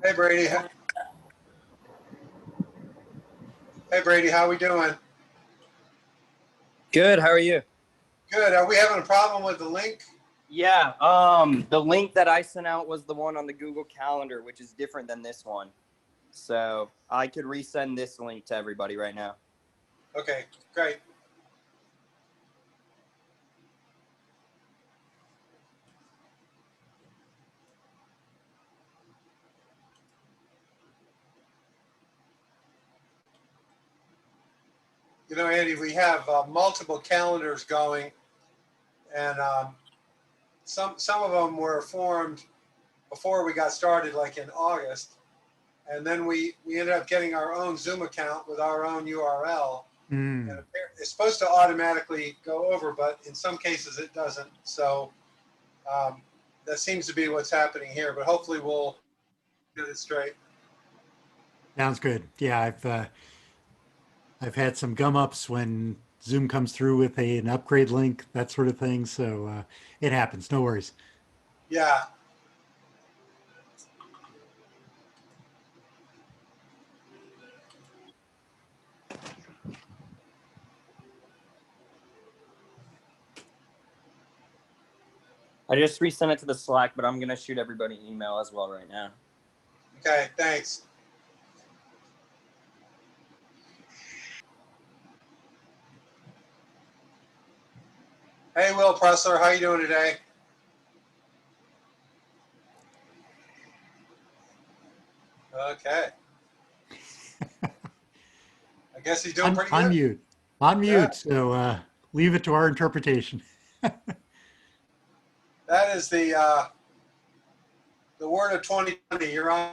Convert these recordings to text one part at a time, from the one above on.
Hey Brady. Hey Brady, how we doing? Good. How are you? Good. Are we having a problem with the link? Yeah. The link that I sent out was the one on the Google Calendar, which is different than this one. So I could resend this link to everybody right now. Okay, great. You know, Andy, we have multiple calendars going, and some of them were formed before we got started, like in August, and then we ended up getting our own Zoom account with our own URL, and it's supposed to automatically go over, but in some cases it doesn't. So that seems to be what's happening here, but hopefully we'll get it straight. Sounds good. Yeah, I've had some gum ups when Zoom comes through with an upgrade link, that sort of thing. So it happens. No worries. Yeah. I just resent it to the Slack, but I'm gonna shoot everybody an email as well right now. Okay, thanks. Hey, Will Pressler, how you doing today? Okay. I guess he's doing pretty good. Unmute. Unmute. Yeah. So leave it to our interpretation. That is the word of 2020. You're on.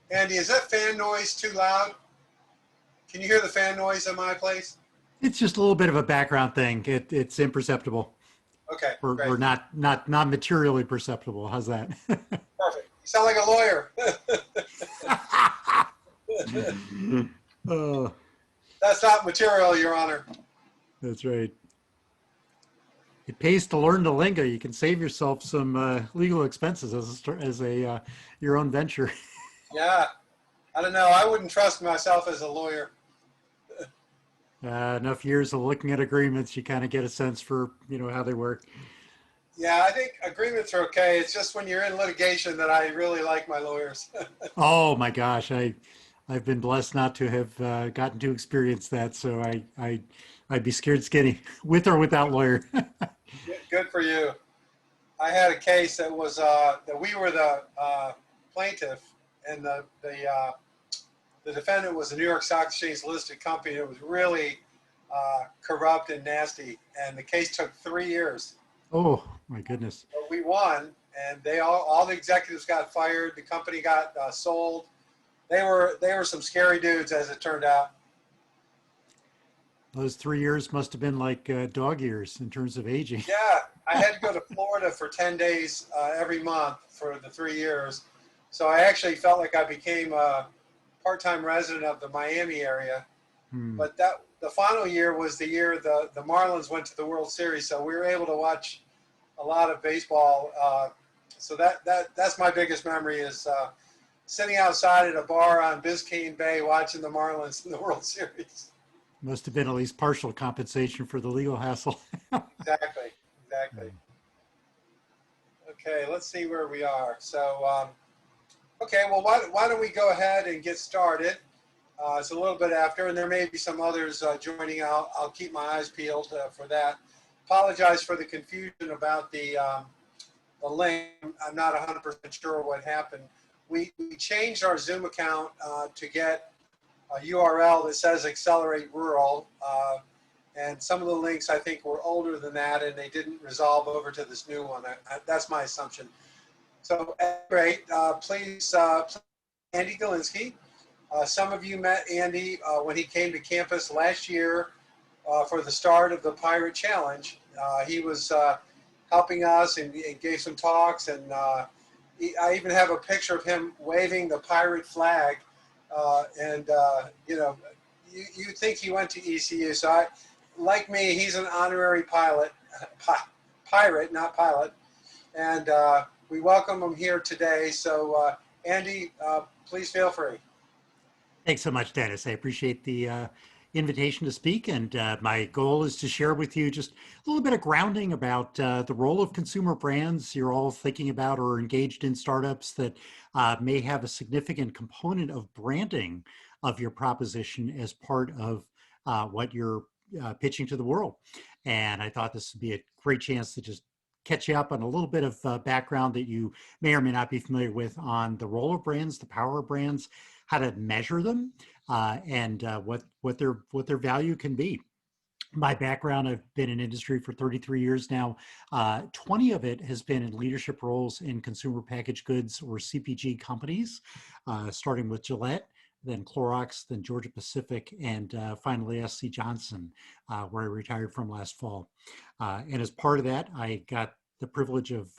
Andy, is that fan noise too loud? Can you hear the fan noise in my place? It's just a little bit of a background thing. It's imperceptible. Okay. Or not materially perceptible. How's that? Perfect. You sound like a lawyer. That's not material, Your Honor. That's right. It pays to learn the lingo. You can save yourself some legal expenses as a your own venture. Yeah, I don't know. I wouldn't trust myself as a lawyer. Enough years of looking at agreements, you kind of get a sense for how they work. Yeah, I think agreements are okay. It's just when you're in litigation that I really like my lawyers. Oh my gosh, I've been blessed not to have gotten to experience that, so I'd be scared skinny with or without lawyer. Good for you. I had a case that was that we were the plaintiff, and the defendant was a New York Stock Exchange listed company. It was really corrupt and nasty, and the case took 3 years. Oh my goodness! But we won, and all the executives got fired. The company got sold. They were some scary dudes, as it turned out. Those 3 years must have been like dog years in terms of aging. Yeah, I had to go to Florida for 10 days every month for the 3 years. So I actually felt like I became a part-time resident of the Miami area. But the final year was the year the Marlins went to the World Series, so we were able to watch a lot of baseball. So that's my biggest memory is sitting outside at a bar on Biscayne Bay watching the Marlins in the World Series. Must have been at least partial compensation for the legal hassle. Exactly. Okay, let's see where we are. So, okay, well, why don't we go ahead and get started? It's a little bit after, and there may be some others joining. I'll keep my eyes peeled for that. Apologize for the confusion about the link. I'm not 100% sure what happened. We changed our Zoom account to get a URL that says Accelerate Rural, and some of the links I think were older than that, and they didn't resolve over to this new one. That's my assumption. So, great. Please, Andy Gilicinski. Some of you met Andy when he came to campus last year for the start of the Pirate Challenge. He was helping us and gave some talks, and I even have a picture of him waving the pirate flag. And you think he went to ECU. So I, like me, he's an honorary pilot, pirate, not pilot. And we welcome him here today. So Andy, please feel free. Thanks so much, Dennis. I appreciate the invitation to speak. And my goal is to share with you just a little bit of grounding about the role of consumer brands you're all thinking about or engaged in startups that may have a significant component of branding of your proposition as part of what you're pitching to the world. And I thought this would be a great chance to just catch you up on a little bit of background that you may or may not be familiar with on the role of brands, the power of brands, how to measure them, and what their value can be. My background, I've been in industry for 33 years now. 20 of it has been in leadership roles in consumer packaged goods or CPG companies, starting with Gillette, then Clorox, then Georgia Pacific, and finally SC Johnson, where I retired from last fall. And as part of that, I got the privilege of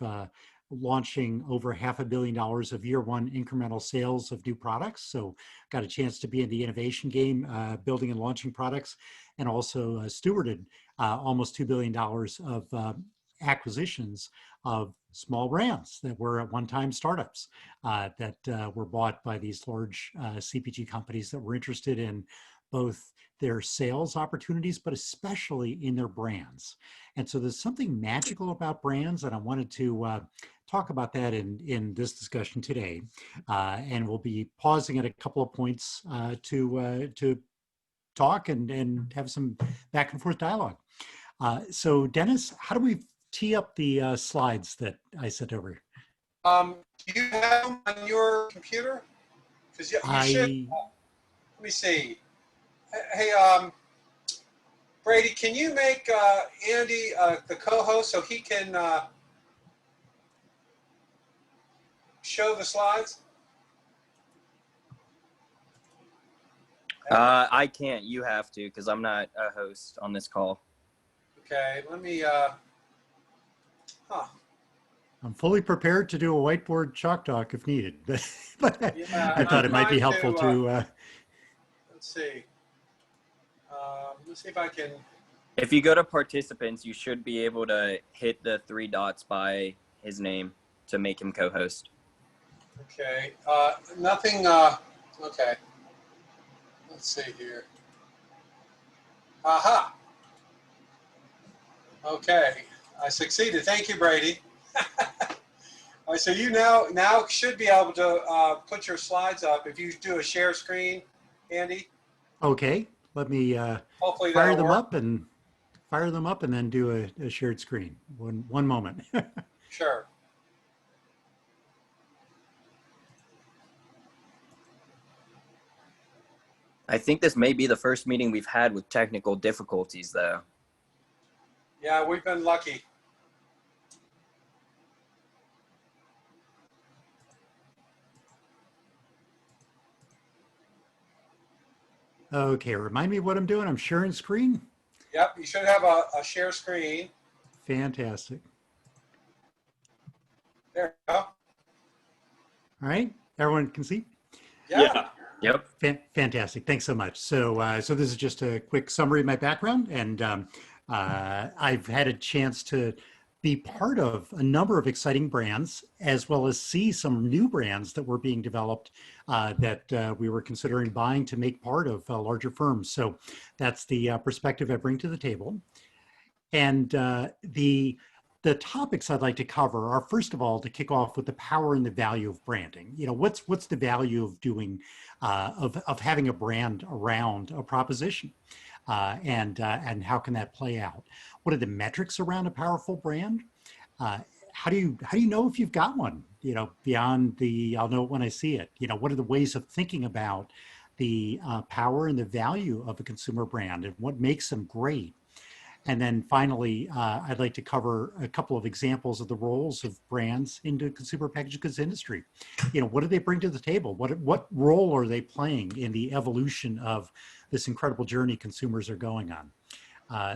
launching over $500 million of year one incremental sales of new products. So got a chance to be in the innovation game, building and launching products, and also stewarded almost $2 billion of acquisitions of small brands that were at one time startups that were bought by these large CPG companies that were interested in both their sales opportunities, but especially in their brands. And so there's something magical about brands, and I wanted to talk about that in this discussion today. And we'll be pausing at a couple of points to talk and have some back and forth dialogue. So Dennis, how do we tee up the slides that I sent over? Do you have them on your computer? Because you should. Let me see. Hey, Brady, can you make Andy the co-host so he can show the slides? I can't. You have to, because I'm not a host on this call. Okay, let me. I'm fully prepared to do a whiteboard chalk talk if needed, but Yeah, I thought it might be helpful to. Let's see. Let's see if I can. If you go to participants, you should be able to hit the 3 dots by his name to make him co-host. Okay. Nothing. Okay. Let's see here. Aha. Okay. I succeeded. Thank you, Brady. All right, so you now should be able to put your slides up if you do a share screen, Andy. Okay, let me Hopefully fire that'll them work. up and then do a shared screen. One moment. Sure. I think this may be the first meeting we've had with technical difficulties, though. Yeah, we've been lucky. Okay, remind me what I'm doing. I'm sharing screen. Yep, you should have a share screen. Fantastic. There you go. All right, everyone can see? Yeah. Yep. Fantastic. Thanks so much. So, so this is just a quick summary of my background, and I've had a chance to be part of a number of exciting brands, as well as see some new brands that were being developed that we were considering buying to make part of larger firms. So that's the perspective I bring to the table. And the topics I'd like to cover are, first of all, to kick off with the power and the value of branding. You know, what's the value of doing of having a brand around a proposition, and how can that play out? What are the metrics around a powerful brand? How do you know if you've got one? You know, beyond the I'll know it when I see it. You know, what are the ways of thinking about the power and the value of a consumer brand and what makes them great? And then finally, I'd like to cover a couple of examples of the roles of brands in the consumer packaged goods industry. You know, what do they bring to the table? What role are they playing in the evolution of this incredible journey consumers are going on?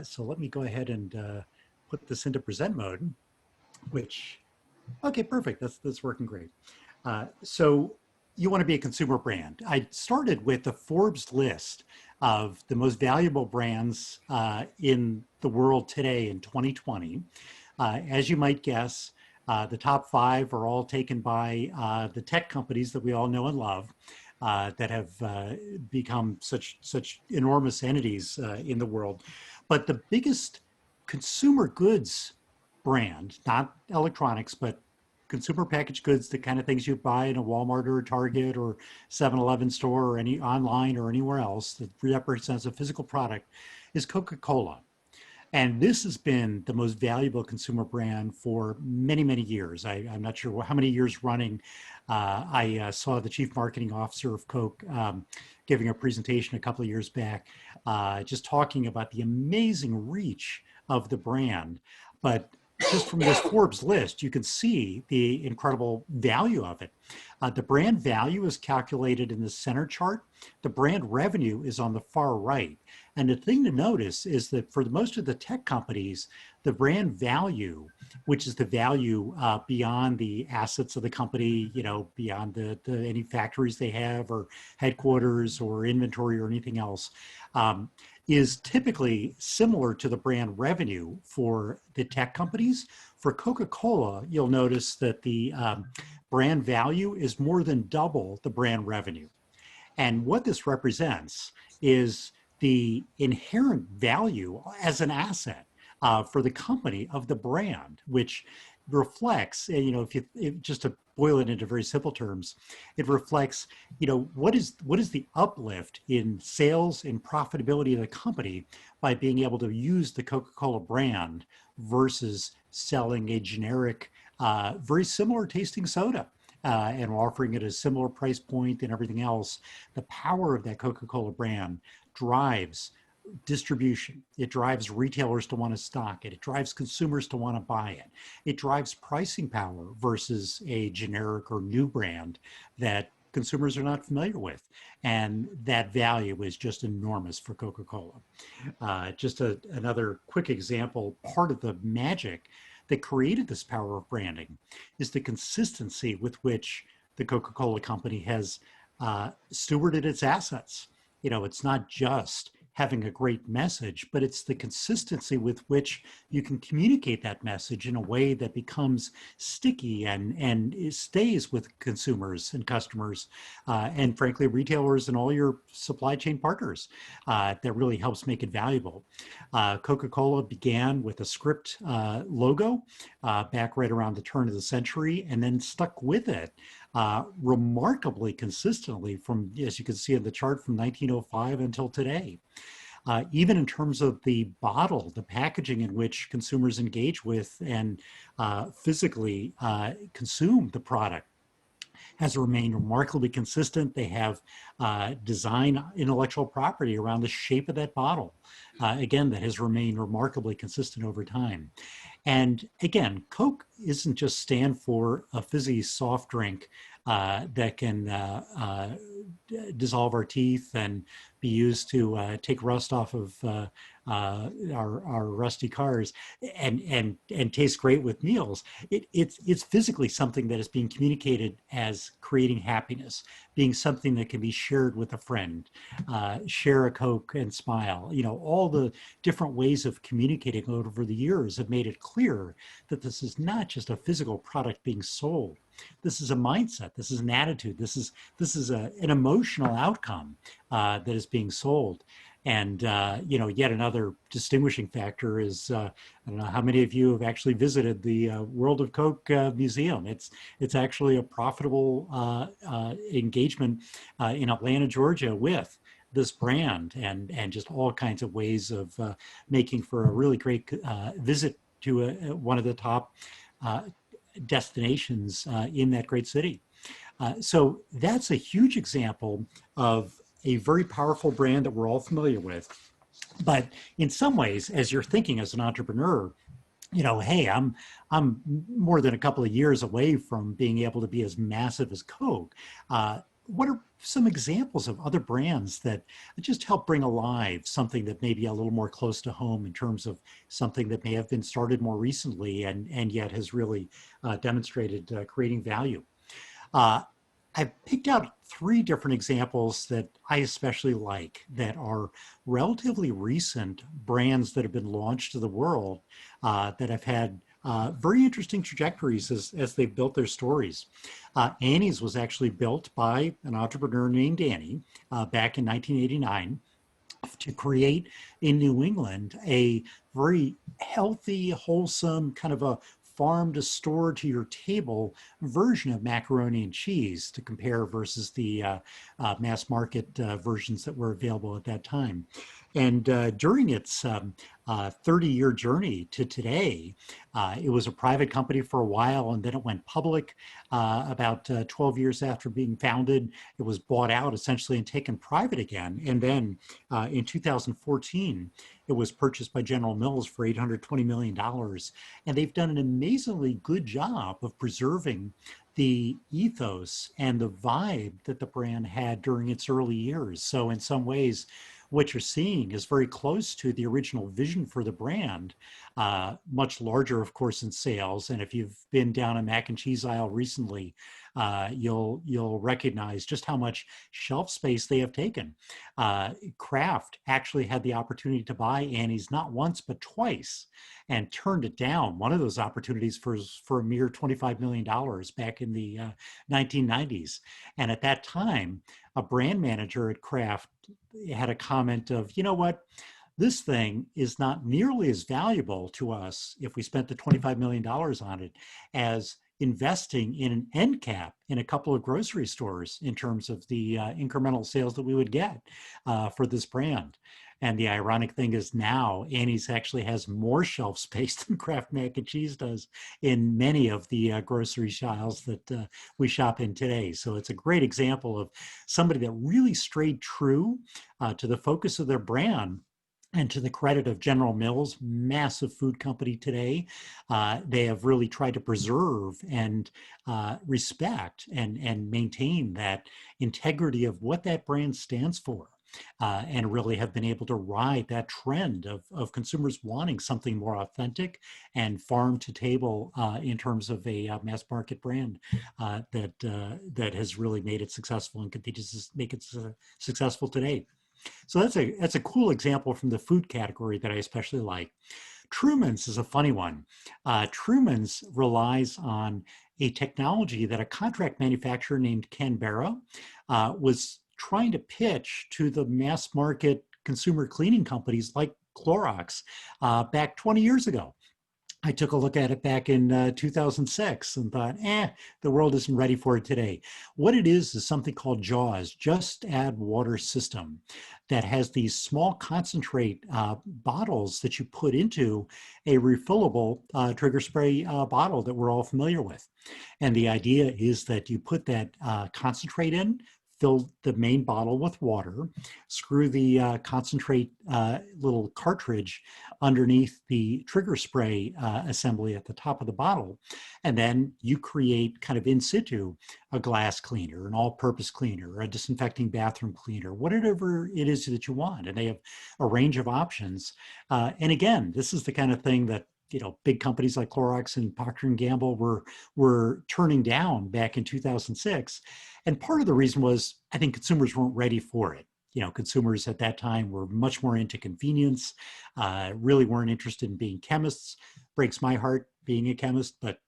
So let me go ahead and put this into present mode, which, okay, perfect. That's working great. So you want to be a consumer brand. I started with the Forbes list of the most valuable brands in the world today in 2020. As you might guess, the top 5 are all taken by the tech companies that we all know and love, that have become such enormous entities in the world. But the biggest consumer goods brand, not electronics, but consumer packaged goods, the kind of things you buy in a Walmart or a Target or 7-Eleven store or any online or anywhere else that represents a physical product, is Coca-Cola. And this has been the most valuable consumer brand for many, many years. I'm not sure how many years running. I saw the chief marketing officer of Coke giving a presentation a couple of years back, just talking about the amazing reach of the brand. But just from this Forbes list, you can see the incredible value of it. The brand value is calculated in the center chart. The brand revenue is on the far right. And the thing to notice is that for most of the tech companies, the brand value, which is the value beyond the assets of the company, beyond any factories they have or headquarters or inventory or anything else, is typically similar to the brand revenue for the tech companies. For Coca-Cola, you'll notice that the brand value is more than double the brand revenue. And what this represents is the inherent value as an asset for the company of the brand, which reflects, just to boil it into very simple terms, it reflects, what is the uplift in sales and profitability of the company by being able to use the Coca-Cola brand versus selling a generic, very similar tasting soda. And offering it a similar price point and everything else. The power of that Coca-Cola brand drives distribution. It drives retailers to want to stock it. It drives consumers to want to buy it. It drives pricing power versus a generic or new brand that consumers are not familiar with. And that value is just enormous for Coca-Cola. Just another quick example, part of the magic that created this power of branding is the consistency with which the Coca-Cola company has stewarded its assets. It's not just having a great message, but it's the consistency with which you can communicate that message in a way that becomes sticky and it stays with consumers and customers and frankly, retailers and all your supply chain partners. That really helps make it valuable. Coca-Cola began with a script logo back right around the turn of the century and then stuck with it remarkably consistently from, as you can see in the chart, from 1905 until today. Even in terms of the bottle, the packaging in which consumers engage with and physically consume the product has remained remarkably consistent. They have design intellectual property around the shape of that bottle. Again, that has remained remarkably consistent over time. And again, Coke isn't just stand for a fizzy soft drink that can dissolve our teeth and be used to take rust off of our rusty cars and taste great with meals. It's physically something that is being communicated as creating happiness, being something that can be shared with a friend, share a Coke and smile. All the different ways of communicating over the years have made it clear that this is not just a physical product being sold. This is a mindset. This is an attitude. This is an emotional outcome that is being sold. And yet another distinguishing factor is I don't know how many of you have actually visited the World of Coke Museum. It's actually a profitable engagement in Atlanta, Georgia, with this brand and just all kinds of ways of making for a really great visit to one of the top destinations in that great city. So that's a huge example of a very powerful brand that we're all familiar with. But in some ways, as you're thinking as an entrepreneur, hey, I'm more than a couple of years away from being able to be as massive as Coke. What are some examples of other brands that just help bring alive something that may be a little more close to home in terms of something that may have been started more recently and yet has really demonstrated creating value? I've picked out three different examples that I especially like that are relatively recent brands that have been launched to the world that have had very interesting trajectories as they've built their stories. Annie's was actually built by an entrepreneur named Annie back in 1989 to create in New England a very healthy, wholesome, kind of a farm to store to your table version of macaroni and cheese to compare versus the mass market versions that were available at that time. And during its 30-year journey to today, it was a private company for a while, and then it went public about 12 years after being founded. It was bought out essentially and taken private again. And then in 2014, it was purchased by General Mills for $820 million. And they've done an amazingly good job of preserving the ethos and the vibe that the brand had during its early years. So in some ways, what you're seeing is very close to the original vision for the brand, much larger, of course, in sales. And if you've been down a mac and cheese aisle recently, you'll recognize just how much shelf space they have taken. Kraft actually had the opportunity to buy Annie's not once, but twice, and turned it down. One of those opportunities for a mere $25 million back in the 1990s. And at that time, a brand manager at Kraft had a comment of, you know what, this thing is not nearly as valuable to us if we spent the $25 million on it as investing in an end cap in a couple of grocery stores in terms of the incremental sales that we would get for this brand. And the ironic thing is now Annie's actually has more shelf space than Kraft mac and cheese does in many of the grocery aisles that we shop in today. So it's a great example of somebody that really strayed true to the focus of their brand. And to the credit of General Mills, massive food company today, they have really tried to preserve and respect and maintain that integrity of what that brand stands for. And really have been able to ride that trend of consumers wanting something more authentic and farm to table in terms of a mass market brand that has really made it successful and continues to make it successful today. So that's a cool example from the food category that I especially like. Truman's is a funny one. Truman's relies on a technology that a contract manufacturer named Canberra was trying to pitch to the mass market consumer cleaning companies like Clorox back 20 years ago. I took a look at it back in 2006 and thought, the world isn't ready for it today. What it is something called JAWS, Just Add Water System, that has these small concentrate bottles that you put into a refillable trigger spray bottle that we're all familiar with. And the idea is that you put that concentrate in, fill the main bottle with water, screw the concentrate little cartridge underneath the trigger spray assembly at the top of the bottle, and then you create kind of in situ a glass cleaner, an all-purpose cleaner, a disinfecting bathroom cleaner, whatever it is that you want. And they have a range of options. And again, this is the kind of thing that big companies like Clorox and Procter & Gamble were turning down back in 2006. And part of the reason was, I think consumers weren't ready for it. Consumers at that time were much more into convenience, really weren't interested in being chemists. Breaks my heart being a chemist, but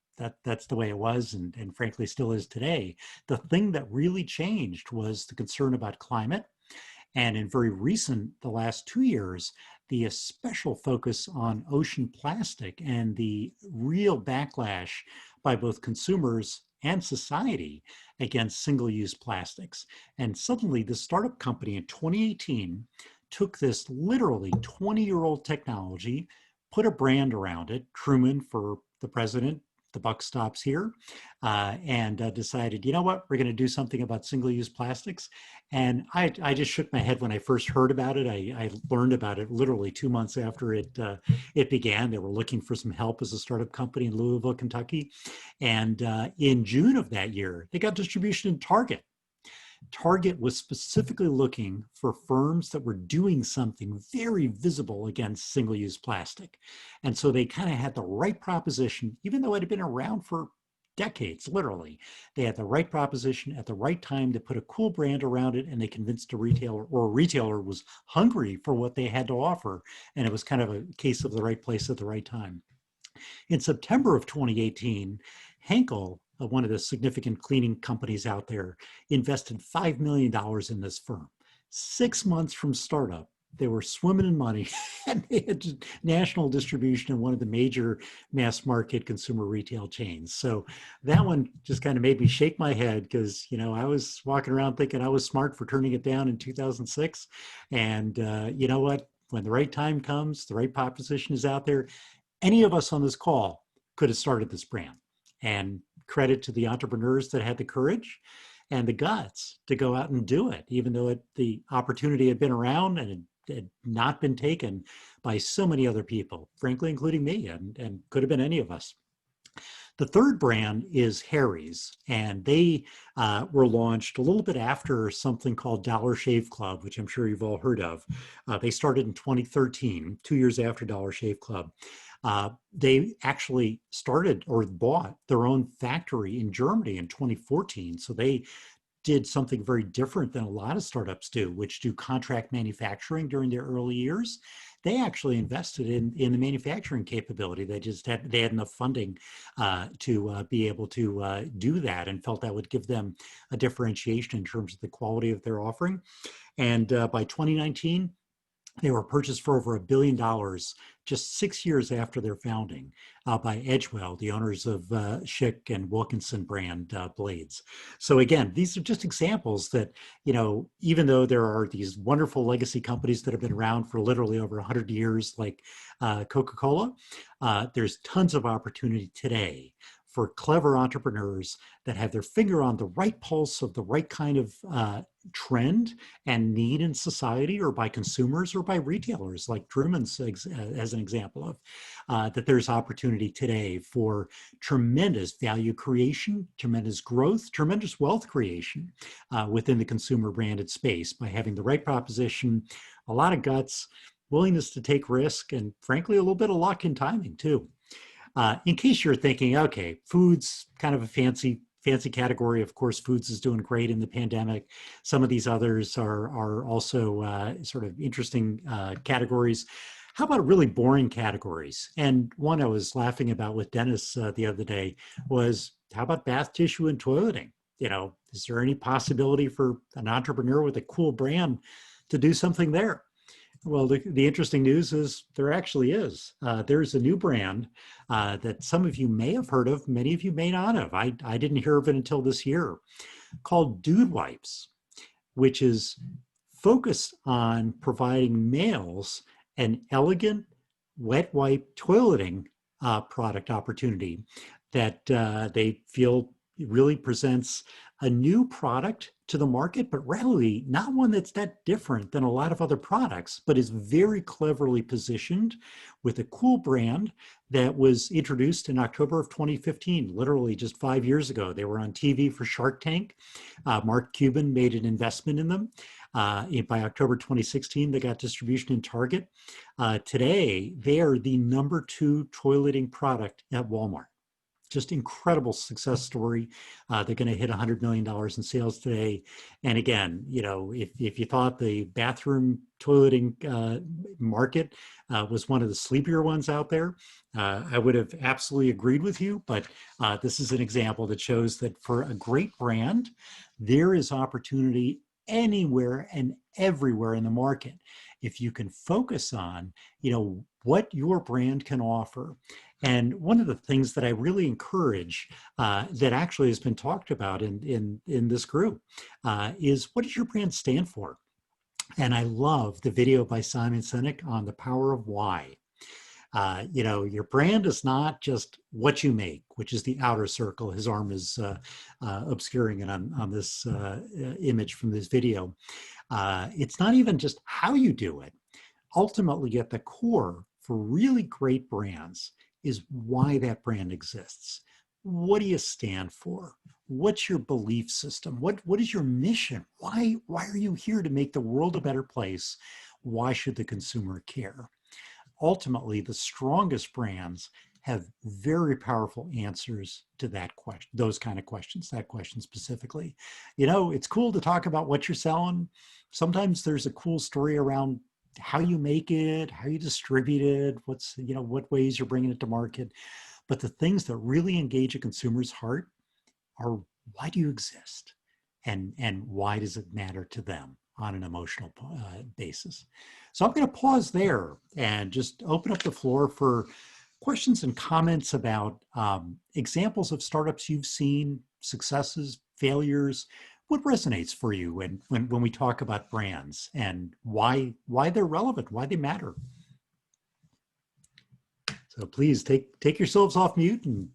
that's the way it was, and frankly still is today. The thing that really changed was the concern about climate. And in the last 2 years, the special focus on ocean plastic and the real backlash by both consumers and society against single-use plastics. And suddenly the startup company in 2018 took this literally 20-year-old technology, put a brand around it, Truman for the president, the buck stops here, and decided, you know what, we're going to do something about single-use plastics. And I just shook my head when I first heard about it. I learned about it literally 2 months after it began. They were looking for some help as a startup company in Louisville, Kentucky. And in June of that year, they got distribution in Target. Target was specifically looking for firms that were doing something very visible against single-use plastic. And so they kind of had the right proposition, even though it had been around for decades, literally. They had the right proposition at the right time to put a cool brand around it, and they convinced a retailer, or a retailer was hungry for what they had to offer. And it was kind of a case of the right place at the right time. In September of 2018, Henkel, one of the significant cleaning companies out there, invested $5 million in this firm. 6 months from startup, they were swimming in money and they had national distribution in one of the major mass market consumer retail chains. So that one just kind of made me shake my head because, you know, I was walking around thinking I was smart for turning it down in 2006. And you know what? When the right time comes, the right proposition is out there, any of us on this call could have started this brand. And credit to the entrepreneurs that had the courage and the guts to go out and do it, even though the opportunity had been around and it had not been taken by so many other people, frankly, including me, and could have been any of us. The third brand is Harry's, and they were launched a little bit after something called Dollar Shave Club, which I'm sure you've all heard of. They started in 2013, 2 years after Dollar Shave Club. They actually started or bought their own factory in Germany in 2014. So they did something very different than a lot of startups do, which do contract manufacturing during their early years. They actually invested in the manufacturing capability. They had enough funding to be able to do that, and felt that would give them a differentiation in terms of the quality of their offering. And by 2019, they were purchased for over $1 billion just 6 years after their founding by Edgewell, the owners of Schick and Wilkinson brand blades. So again, these are just examples that, you know, even though there are these wonderful legacy companies that have been around for literally over 100 years, like Coca-Cola, there's tons of opportunity today for clever entrepreneurs that have their finger on the right pulse of the right kind of trend and need in society, or by consumers or by retailers, like Truman's as an example of, that there's opportunity today for tremendous value creation, tremendous growth, tremendous wealth creation within the consumer branded space by having the right proposition, a lot of guts, willingness to take risk, and frankly, a little bit of luck and timing too. In case you're thinking, okay, food's kind of a fancy category. Of course, foods is doing great in the pandemic. Some of these others are also sort of interesting categories. How about really boring categories? And one I was laughing about with Dennis the other day was, how about bath tissue and toileting? You know, is there any possibility for an entrepreneur with a cool brand to do something there? Well, the interesting news is there actually is. There's a new brand that some of you may have heard of, many of you may not have. I didn't hear of it until this year, called Dude Wipes, which is focused on providing males an elegant wet wipe toileting product opportunity that they feel really presents a new product to the market, but really not one that's that different than a lot of other products, but is very cleverly positioned with a cool brand that was introduced in October of 2015, literally just 5 years ago. They were on TV for Shark Tank. Mark Cuban made an investment in them. By October 2016, they got distribution in Target. Today, they are the #2 toileting product at Walmart. Just incredible success story. They're going to hit $100 million in sales today. And again, you know, if you thought the bathroom toileting market was one of the sleepier ones out there, I would have absolutely agreed with you. But this is an example that shows that for a great brand, there is opportunity anywhere and everywhere in the market. If you can focus on, you know, what your brand can offer. And one of the things that I really encourage that actually has been talked about in this group is, what does your brand stand for? And I love the video by Simon Sinek on the power of why. You know, your brand is not just what you make, which is the outer circle. His arm is obscuring it on this image from this video. It's not even just how you do it. Ultimately, at the core for really great brands is why that brand exists. What do you stand for? What's your belief system? What is your mission? Why are you here to make the world a better place? Why should the consumer care? Ultimately, the strongest brands have very powerful answers to that question, those kind of questions, that question specifically. You know, it's cool to talk about what you're selling. Sometimes there's a cool story around how you make it, how you distribute it, what's, you know, what ways you're bringing it to market. But the things that really engage a consumer's heart are, why do you exist? And why does it matter to them on an emotional basis? So I'm going to pause there and just open up the floor for questions and comments about examples of startups you've seen, successes, failures. What resonates for you when we talk about brands, and why they're relevant, why they matter? So please take yourselves off mute, and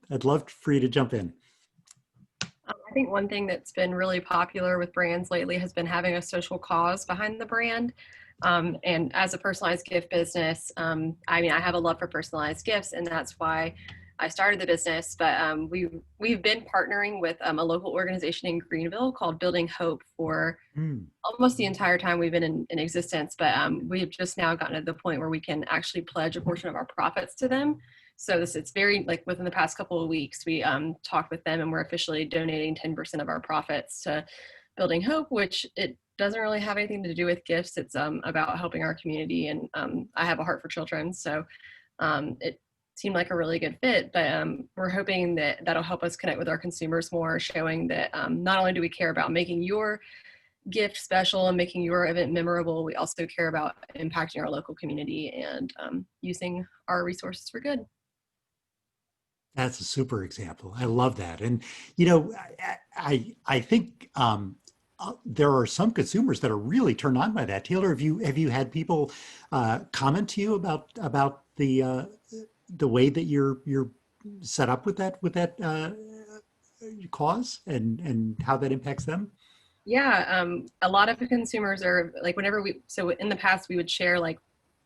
I'd love for you to jump in. I think one thing that's been really popular with brands lately has been having a social cause behind the brand. And as a personalized gift business, I mean, I have a love for personalized gifts, and that's why I started the business. But we've been partnering with a local organization in Greenville called Building Hope for almost the entire time we've been in existence. But we've just now gotten to the point where we can actually pledge a portion of our profits to them. So it's very, like, within the past couple of weeks, we talked with them, and we're officially donating 10% of our profits to Building Hope, which it doesn't really have anything to do with gifts. It's about helping our community, and I have a heart for children, so it seemed like a really good fit. But we're hoping that that'll help us connect with our consumers more, showing that not only do we care about making your gift special and making your event memorable, we also care about impacting our local community and using our resources for good. That's a super example. I love that. And, you know, I think there are some consumers that are really turned on by that. Taylor, have you had people comment to you about the way that you're set up with that cause and how that impacts them? Yeah, a lot of the consumers are like, so in the past we would share like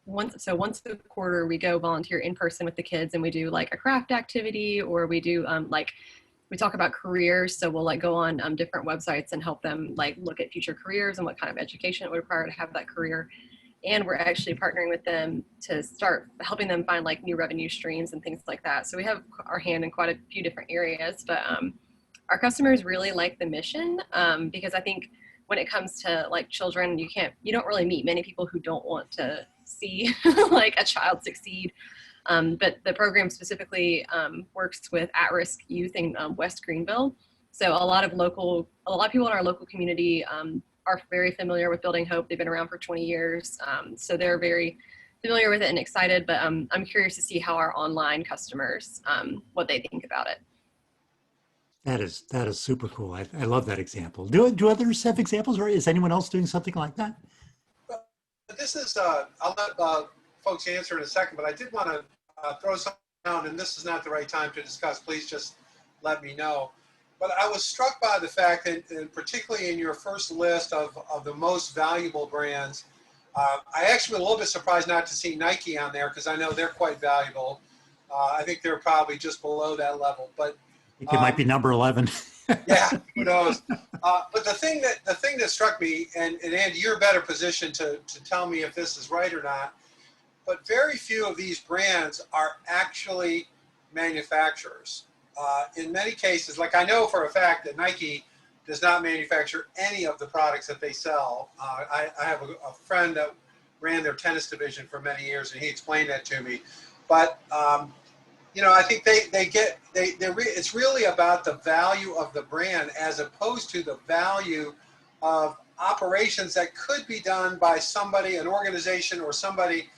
once a quarter we go volunteer in person with the kids, and we do like a craft activity, or we do like, we talk about careers. So we'll like go on different websites and help them like look at future careers and what kind of education it would require to have that career. And we're actually partnering with them to start helping them find like new revenue streams and things like that. So we have our hand in quite a few different areas, but our customers really like the mission because I think when it comes to like children, you don't really meet many people who don't want to see like a child succeed. But the program specifically works with at-risk youth in West Greenville. So a lot of people in our local community are very familiar with Building Hope. They've been around for 20 years. So they're very familiar with it and excited, but I'm curious to see how our online customers, what they think about it. That is super cool. I love that example. Do others have examples, or is anyone else doing something like that? This is, I'll let folks answer in a second, but I did want to throw something down, and this is not the right time to discuss. Please just let me know. But I was struck by the fact that, and particularly in your first list of the most valuable brands, I actually was a little bit surprised not to see Nike on there, because I know they're quite valuable. I think they're probably just below that level, but I think it might be number 11. Yeah, who knows? But the thing that struck me, and Andy, you're better positioned to tell me if this is right or not, but very few of these brands are actually manufacturers. In many cases, like I know for a fact that Nike does not manufacture any of the products that they sell. I have a friend that ran their tennis division for many years, and he explained that to me. But you know, I think it's really about the value of the brand as opposed to the value of operations that could be done by somebody, an organization or somebody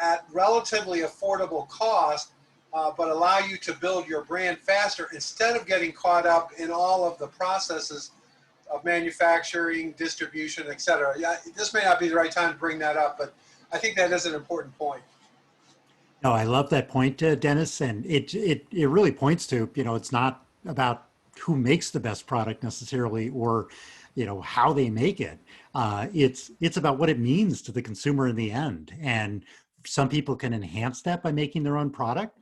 at relatively affordable cost, but allow you to build your brand faster instead of getting caught up in all of the processes of manufacturing, distribution, et cetera. Yeah, this may not be the right time to bring that up, but I think that is an important point. No, I love that point, Dennis, and it really points to, you know, it's not about who makes the best product necessarily, or, you know, how they make it. It's about what it means to the consumer in the end. And some people can enhance that by making their own product.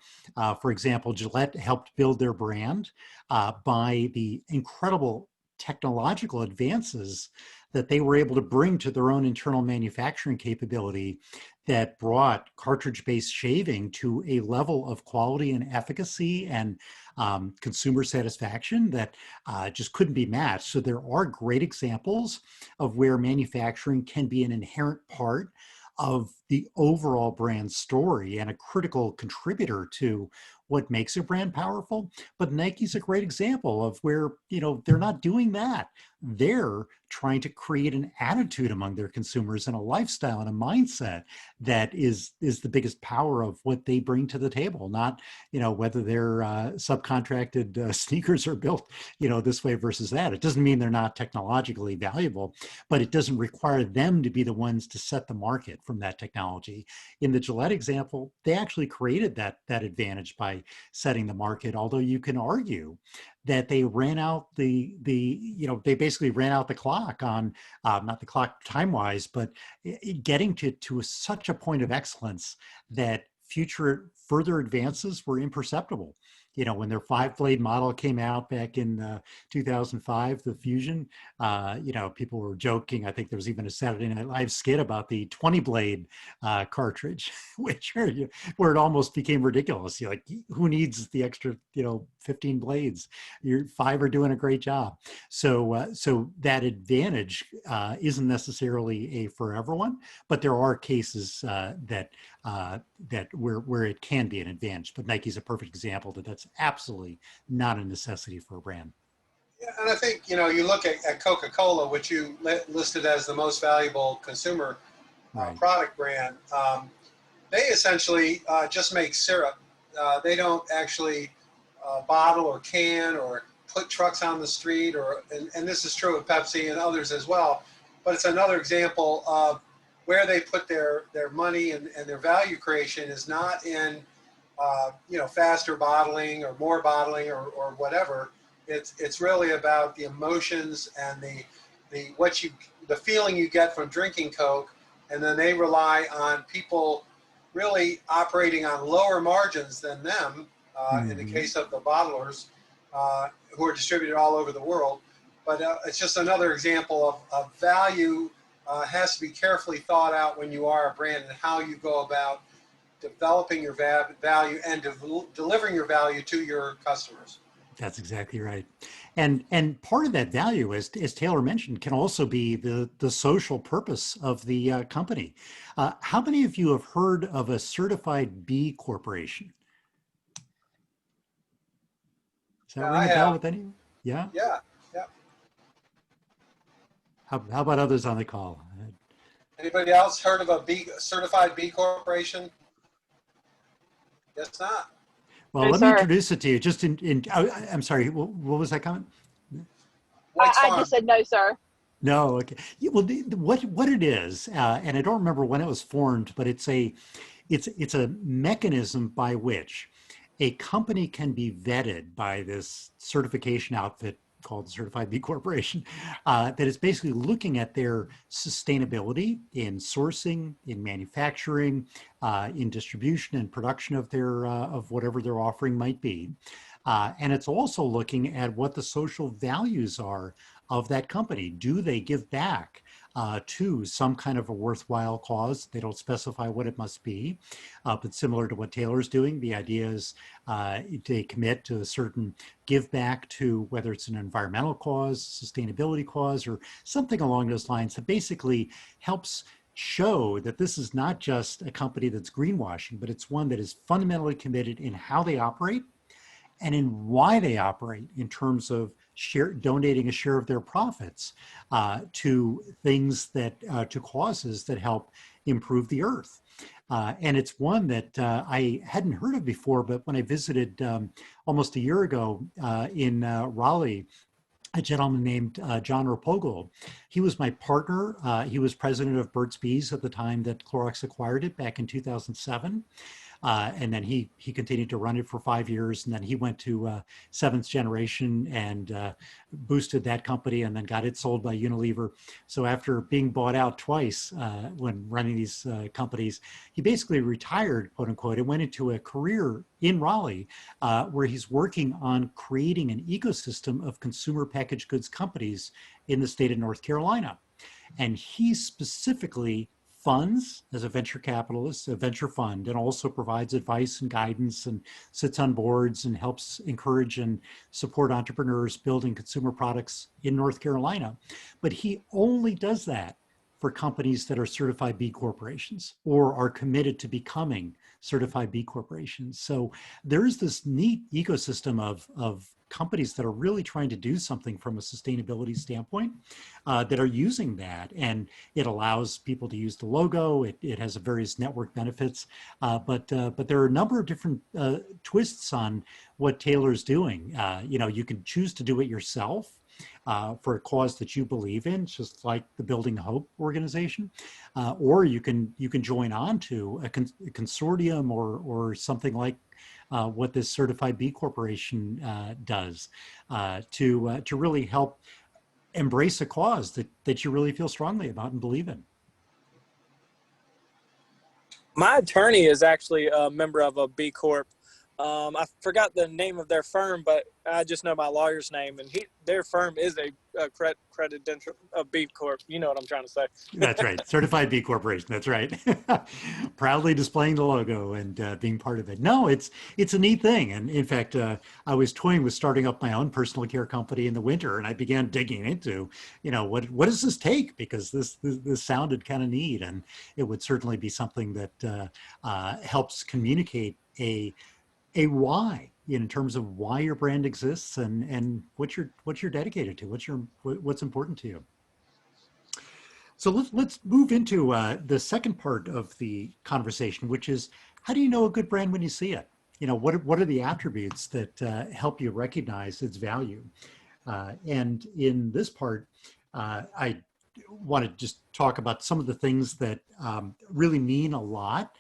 For example, Gillette helped build their brand by the incredible technological advances that they were able to bring to their own internal manufacturing capability that brought cartridge-based shaving to a level of quality and efficacy and consumer satisfaction that just couldn't be matched. So there are great examples of where manufacturing can be an inherent part of the overall brand story and a critical contributor to what makes a brand powerful. But Nike's a great example of where, you know, they're not doing that. They're trying to create an attitude among their consumers and a lifestyle and a mindset that is the biggest power of what they bring to the table, not, you know, whether their subcontracted sneakers are built, you know, this way versus that. It doesn't mean they're not technologically valuable, but it doesn't require them to be the ones to set the market from that technology. In the Gillette example, they actually created that advantage by setting the market, although you can argue that they ran out they basically ran out the clock on, not the clock time-wise, but getting to such a point of excellence that future further advances were imperceptible. You know, when their 5-blade model came out back in 2005, the Fusion, you know, people were joking. I think there was even a Saturday Night Live skit about the 20-blade cartridge, where it almost became ridiculous. You're like, who needs the extra, you know, 15 blades? Your 5 are doing a great job. So that advantage isn't necessarily for everyone, but there are cases that where it can be an advantage. But Nike's a perfect example that's absolutely not a necessity for a brand. Yeah, and I think, you know, you look at Coca-Cola, which you listed as the most valuable consumer Right. product brand. They essentially just make syrup. They don't actually bottle or can or put trucks on the street, and this is true of Pepsi and others as well. But it's another example of where they put their money and their value creation is not in you know, faster bottling or more bottling or whatever. It's really about the emotions and the feeling you get from drinking Coke, and then they rely on people really operating on lower margins than them, in the case of the bottlers, who are distributed all over the world. But it's just another example of value has to be carefully thought out when you are a brand, and how you go about developing your value and delivering your value to your customers. That's exactly right. And part of that value, as Taylor mentioned, can also be the social purpose of the company. How many of you have heard of a certified B corporation? Does that ring a bell with anyone? Yeah? Yeah. How about others on the call? Anybody else heard of a certified B corporation? Guess not. Well, let me introduce it to you. Just I'm sorry, what was that comment? I just said no, sir. No, okay. Well, what it is, and I don't remember when it was formed, but it's a mechanism by which a company can be vetted by this certification outfit called the Certified B Corporation, that is basically looking at their sustainability in sourcing, in manufacturing, in distribution and production of their of whatever their offering might be. And it's also looking at what the social values are of that company. Do they give back to some kind of a worthwhile cause? They don't specify what it must be, but similar to what Taylor's doing, the idea is they commit to a certain give back to whether it's an environmental cause, sustainability cause, or something along those lines that basically helps show that this is not just a company that's greenwashing, but it's one that is fundamentally committed in how they operate and in why they operate, in terms of donating a share of their profits to things that, to causes that help improve the earth. And it's one that I hadn't heard of before, but when I visited almost a year ago in Raleigh, a gentleman named John Rapogel. He was my partner. He was president of Burt's Bees at the time that Clorox acquired it back in 2007. And then he continued to run it for 5 years, and then he went to seventh generation and boosted that company, and then got it sold by Unilever. So after being bought out twice when running these companies, he basically retired, quote unquote, and went into a career in Raleigh where he's working on creating an ecosystem of consumer packaged goods companies in the state of North Carolina. And he specifically funds as a venture capitalist, a venture fund, and also provides advice and guidance and sits on boards and helps encourage and support entrepreneurs building consumer products in North Carolina. But he only does that for companies that are certified B corporations or are committed to becoming certified B corporations. So there's this neat ecosystem of companies that are really trying to do something from a sustainability standpoint that are using that. And it allows people to use the logo. It has various network benefits, but there are a number of different twists on what Taylor's doing. You can choose to do it yourself. For a cause that you believe in, just like the Building Hope organization, or you can join on to a consortium or something like what this Certified B Corporation does to really help embrace a cause that you really feel strongly about and believe in. My attorney is actually a member of a B Corp. I forgot the name of their firm, but I just know my lawyer's name, and their firm is a credential of B Corp. You know what I'm trying to say. That's right. Certified B Corporation. That's right. Proudly displaying the logo and being part of it. No, it's a neat thing. And in fact, I was toying with starting up my own personal care company in the winter, and I began digging into, what does this take? Because this sounded kind of neat, and it would certainly be something that helps communicate a why in terms of why your brand exists and what you're dedicated to, what's important to you. So let's move into the second part of the conversation, which is, how do you know a good brand when you see it? What are the attributes that help you recognize its value? And in this part, I want to just talk about some of the things that really mean a lot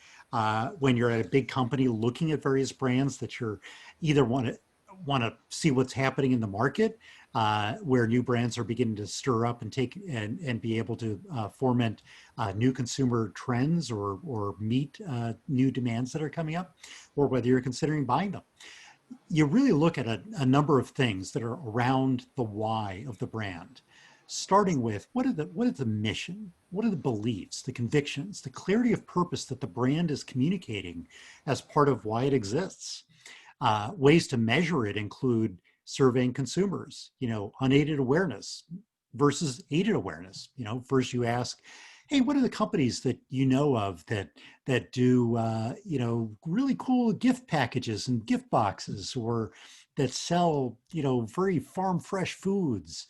when you're at a big company looking at various brands that you're either want to see what's happening in the market, where new brands are beginning to stir up and take and be able to foment new consumer trends or meet new demands that are coming up, or whether you're considering buying them. You really look at a number of things that are around the why of the brand, starting with what is the mission? What are the beliefs, the convictions, the clarity of purpose that the brand is communicating as part of why it exists? Ways to measure it include surveying consumers, unaided awareness versus aided awareness. First you ask, hey, what are the companies that you know of that do really cool gift packages and gift boxes, or that sell very farm fresh foods?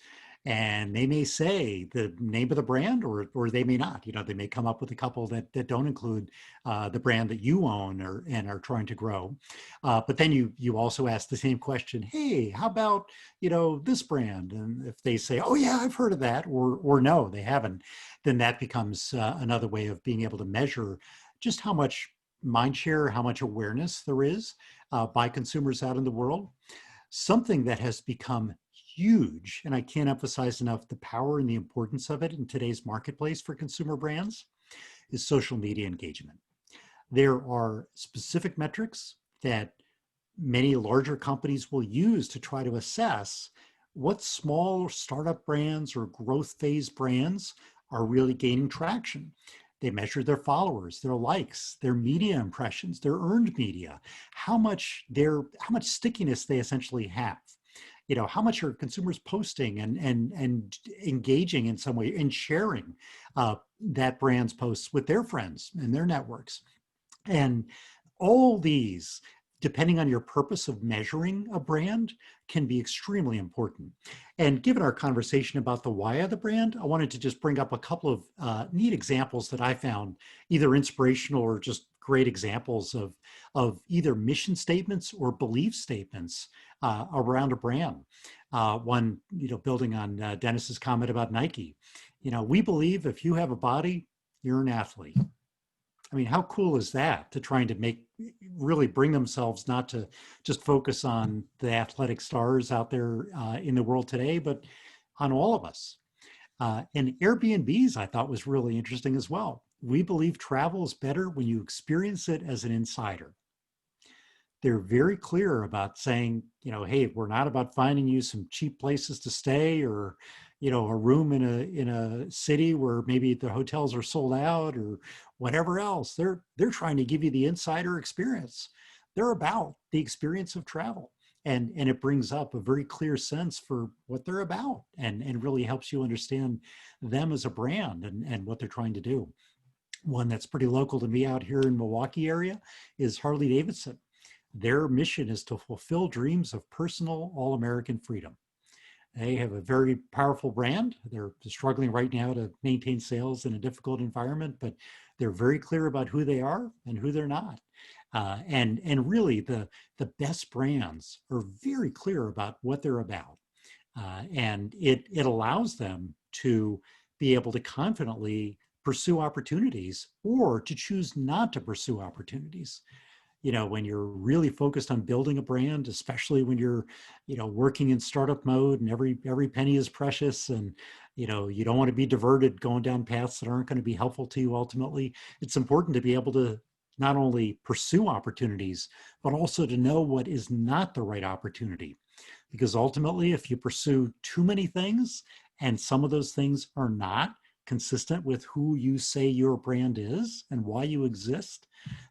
And they may say the name of the brand, or they may not. They may come up with a couple that don't include the brand that you own and are trying to grow. But then you also ask the same question. Hey, how about this brand? And if they say, oh yeah, I've heard of that, or no, they haven't, then that becomes another way of being able to measure just how much mind share, how much awareness there is by consumers out in the world. Something that has become huge, and I can't emphasize enough the power and the importance of it in today's marketplace for consumer brands, is social media engagement. There are specific metrics that many larger companies will use to try to assess what small startup brands or growth phase brands are really gaining traction. They measure their followers, their likes, their media impressions, their earned media, how much stickiness they essentially have. How much are consumers posting and engaging in some way and sharing that brand's posts with their friends and their networks. And all these, depending on your purpose of measuring a brand, can be extremely important. And given our conversation about the why of the brand, I wanted to just bring up a couple of neat examples that I found either inspirational or just great examples of either mission statements or belief statements around a brand. One, building on Dennis's comment about Nike. We believe if you have a body, you're an athlete. I mean, how cool is that, to trying to really bring themselves not to just focus on the athletic stars out there in the world today, but on all of us. And Airbnbs, I thought, was really interesting as well. We believe travel is better when you experience it as an insider. They're very clear about saying, hey, we're not about finding you some cheap places to stay or, a room in a city where maybe the hotels are sold out or whatever else. They're trying to give you the insider experience. They're about the experience of travel. And it brings up a very clear sense for what they're about and really helps you understand them as a brand and what they're trying to do. One that's pretty local to me out here in Milwaukee area is Harley Davidson. Their mission is to fulfill dreams of personal all-American freedom. They have a very powerful brand. They're struggling right now to maintain sales in a difficult environment, but they're very clear about who they are and who they're not. And really the best brands are very clear about what they're about. And it allows them to be able to confidently pursue opportunities or to choose not to pursue opportunities. When you're really focused on building a brand, especially when you're, working in startup mode and every penny is precious and, you don't want to be diverted going down paths that aren't going to be helpful to you ultimately. It's important to be able to not only pursue opportunities, but also to know what is not the right opportunity. Because ultimately, if you pursue too many things and some of those things are not consistent with who you say your brand is and why you exist,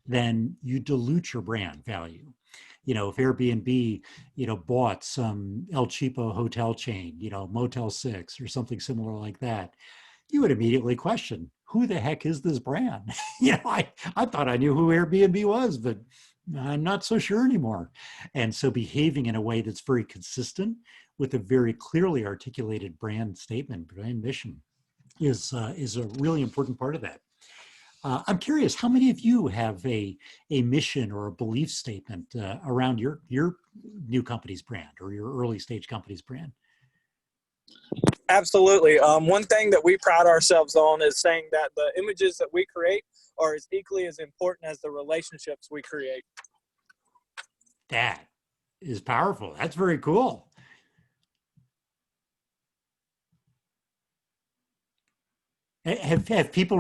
then you dilute your brand value. If Airbnb, bought some El Cheapo hotel chain, Motel 6 or something similar like that, you would immediately question, who the heck is this brand? I thought I knew who Airbnb was, but I'm not so sure anymore. And so behaving in a way that's very consistent with a very clearly articulated brand statement, brand mission is a really important part of that. I'm curious, how many of you have a mission or a belief statement around your new company's brand or your early stage company's brand? Absolutely. One thing that we pride ourselves on is saying that the images that we create are as equally as important as the relationships we create. That is powerful. That's very cool. Have people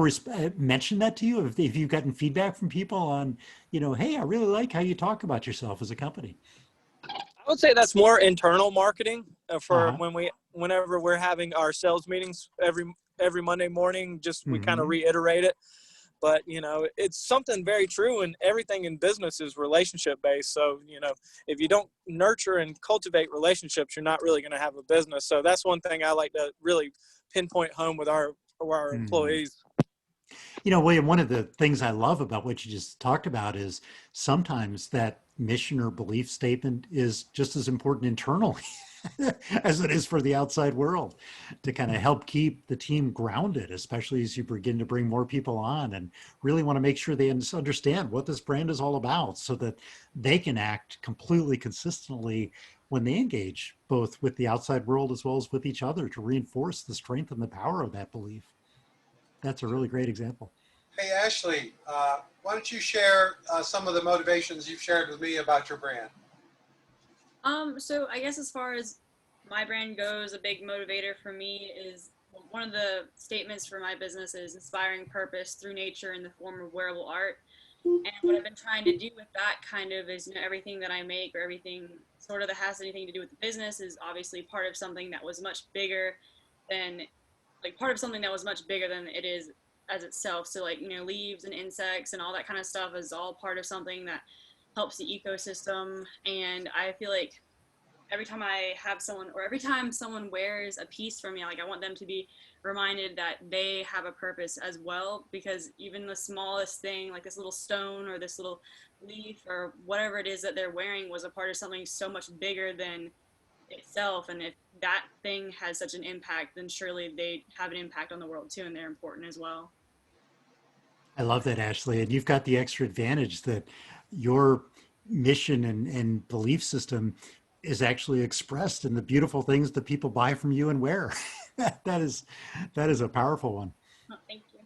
mentioned that to you? Have you gotten feedback from people on, hey, I really like how you talk about yourself as a company? I would say that's more internal marketing for Uh-huh. whenever we're having our sales meetings every Monday morning. Just we kind of reiterate it, but it's something very true, and everything in business is relationship based. So if you don't nurture and cultivate relationships, you're not really going to have a business. So that's one thing I like to really pinpoint home with our employees. William, one of the things I love about what you just talked about is sometimes that mission or belief statement is just as important internally as it is for the outside world to kind of help keep the team grounded, especially as you begin to bring more people on and really want to make sure they understand what this brand is all about so that they can act completely consistently when they engage both with the outside world as well as with each other to reinforce the strength and the power of that belief. That's a really great example. Hey, Ashley, why don't you share some of the motivations you've shared with me about your brand? So I guess as far as my brand goes, a big motivator for me is one of the statements for my business is inspiring purpose through nature in the form of wearable art. And what I've been trying to do with that kind of is, everything that I make or everything sort of that has anything to do with the business is obviously part of something that was much bigger than, it is as itself. So leaves and insects and all that kind of stuff is all part of something that helps the ecosystem. And I feel like every time I have someone, or every time someone wears a piece from me, I want them to be reminded that they have a purpose as well, because even the smallest thing, like this little stone or this little leaf or whatever it is that they're wearing, was a part of something so much bigger than itself. And if that thing has such an impact, then surely they have an impact on the world too, and they're important as well. I love that, Ashley. And you've got the extra advantage that your mission and belief system is actually expressed in the beautiful things that people buy from you and wear. that is a powerful one. Oh, thank you.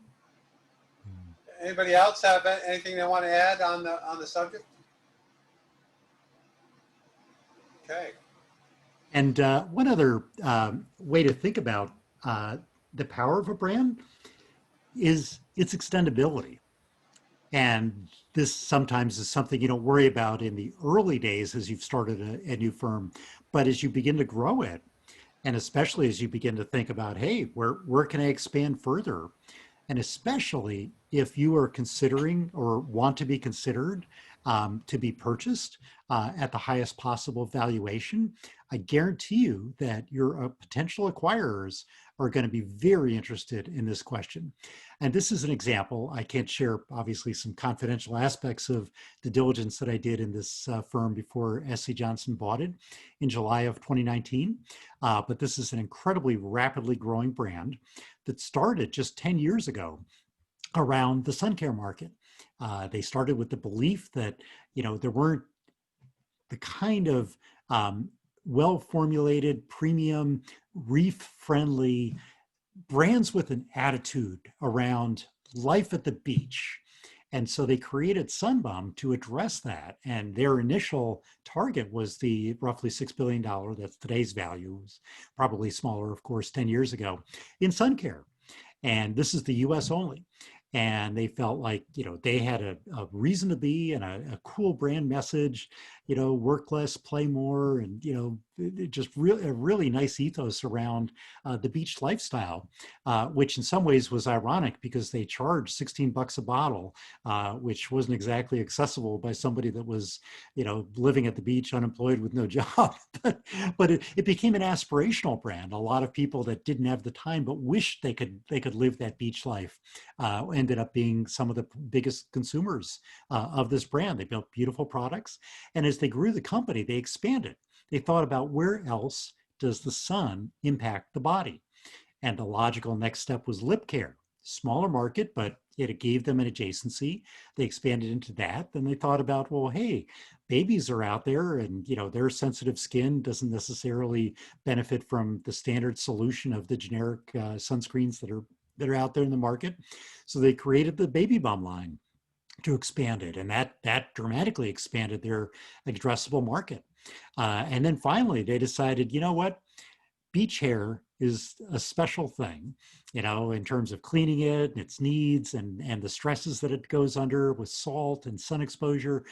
Anybody else have anything they want to add on the subject? Okay. And one other way to think about the power of a brand is its extendability. And this sometimes is something you don't worry about in the early days as you've started a new firm, but as you begin to grow it And especially as you begin to think about, hey, where can I expand further? And especially if you are considering or want to be considered to be purchased at the highest possible valuation, I guarantee you that your potential acquirers are going to be very interested in this question. And this is an example. I can't share, obviously, some confidential aspects of the diligence that I did in this firm before SC Johnson bought it in July of 2019. But this is an incredibly rapidly growing brand that started just 10 years ago around the sun care market. They started with the belief that, there weren't the kind of well-formulated, premium, reef-friendly brands with an attitude around life at the beach. And so they created Sunbum to address that. And their initial target was the roughly $6 billion, that's today's value, was probably smaller, of course, 10 years ago, in sun care. And this is the US only. And they felt like, they had a reason to be and a cool brand message, work less, play more, and, just a really nice ethos around the beach lifestyle, which in some ways was ironic because they charged 16 bucks a bottle, which wasn't exactly accessible by somebody that was, living at the beach, unemployed with no job. but it became an aspirational brand. A lot of people that didn't have the time but wished they could live that beach life ended up being some of the biggest consumers of this brand. They built beautiful products. And as they grew the company, they expanded. They thought about where else does the sun impact the body? And the logical next step was lip care. Smaller market, but it gave them an adjacency. They expanded into that. Then they thought about, well, hey, babies are out there and, their sensitive skin doesn't necessarily benefit from the standard solution of the generic sunscreens that are out there in the market. So they created the Baby Bum line to expand it. And that dramatically expanded their addressable market. And then finally, they decided, you know what? Beach hair is a special thing, in terms of cleaning it and its needs and the stresses that it goes under with salt and sun exposure.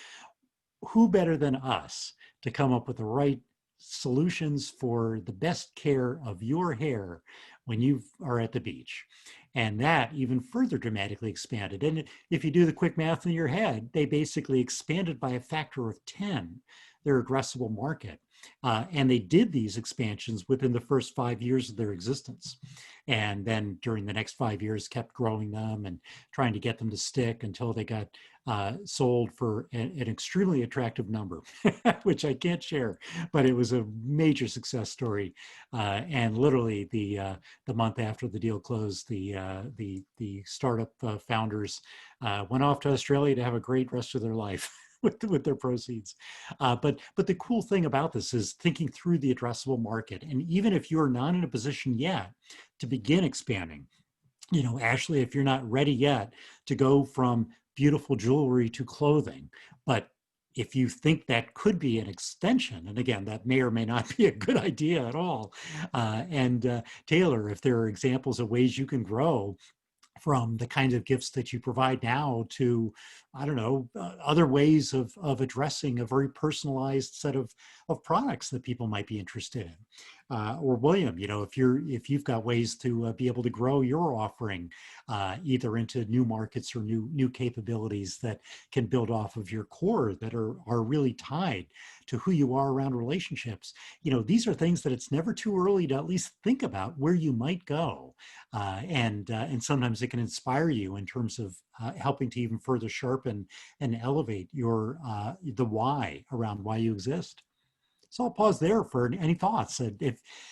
Who better than us to come up with the right solutions for the best care of your hair when you are at the beach? And that even further dramatically expanded. And if you do the quick math in your head, they basically expanded by a factor of 10 their addressable market. And they did these expansions within the first 5 years of their existence. And then during the next 5 years, kept growing them and trying to get them to stick until they got sold for an extremely attractive number, which I can't share, but it was a major success story. And literally the month after the deal closed, the startup founders went off to Australia to have a great rest of their life. With their proceeds. But the cool thing about this is thinking through the addressable market. And even if you're not in a position yet to begin expanding, Ashley, if you're not ready yet to go from beautiful jewelry to clothing, but if you think that could be an extension, and again, that may or may not be a good idea at all. And Taylor, if there are examples of ways you can grow from the kinds of gifts that you provide now to, I don't know, other ways of addressing a very personalized set of products that people might be interested in. Or William, if you've got ways to be able to grow your offering either into new markets or new capabilities that can build off of your core that are really tied to who you are around relationships. These are things that it's never too early to at least think about where you might go. And sometimes it can inspire you in terms of helping to even further sharpen and elevate your the why around why you exist. So I'll pause there for any thoughts.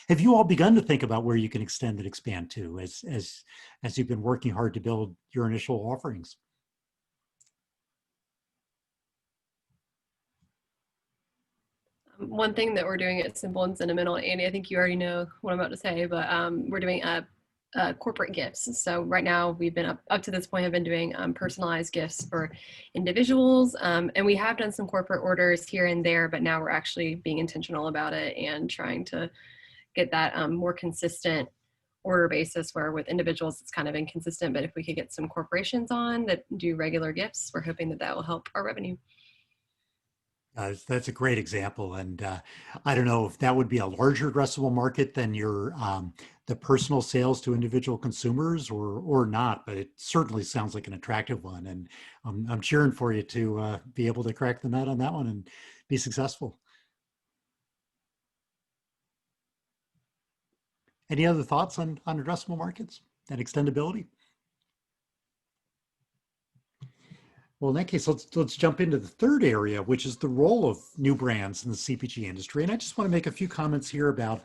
Have you all begun to think about where you can extend and expand to as you've been working hard to build your initial offerings? One thing that we're doing at Simple and Sentimental, Andy, I think you already know what I'm about to say, but we're doing corporate gifts. So right now we've been up to this point, have been doing personalized gifts for individuals. And we have done some corporate orders here and there, but now we're actually being intentional about it and trying to get that more consistent order basis, where with individuals it's kind of inconsistent, but if we could get some corporations on that do regular gifts, we're hoping that will help our revenue. That's a great example, and I don't know if that would be a larger addressable market than your the personal sales to individual consumers, or not. But it certainly sounds like an attractive one, and I'm cheering for you to be able to crack the nut on that one and be successful. Any other thoughts on addressable markets and extendability? Well, in that case, let's jump into the third area, which is the role of new brands in the CPG industry. And I just want to make a few comments here about,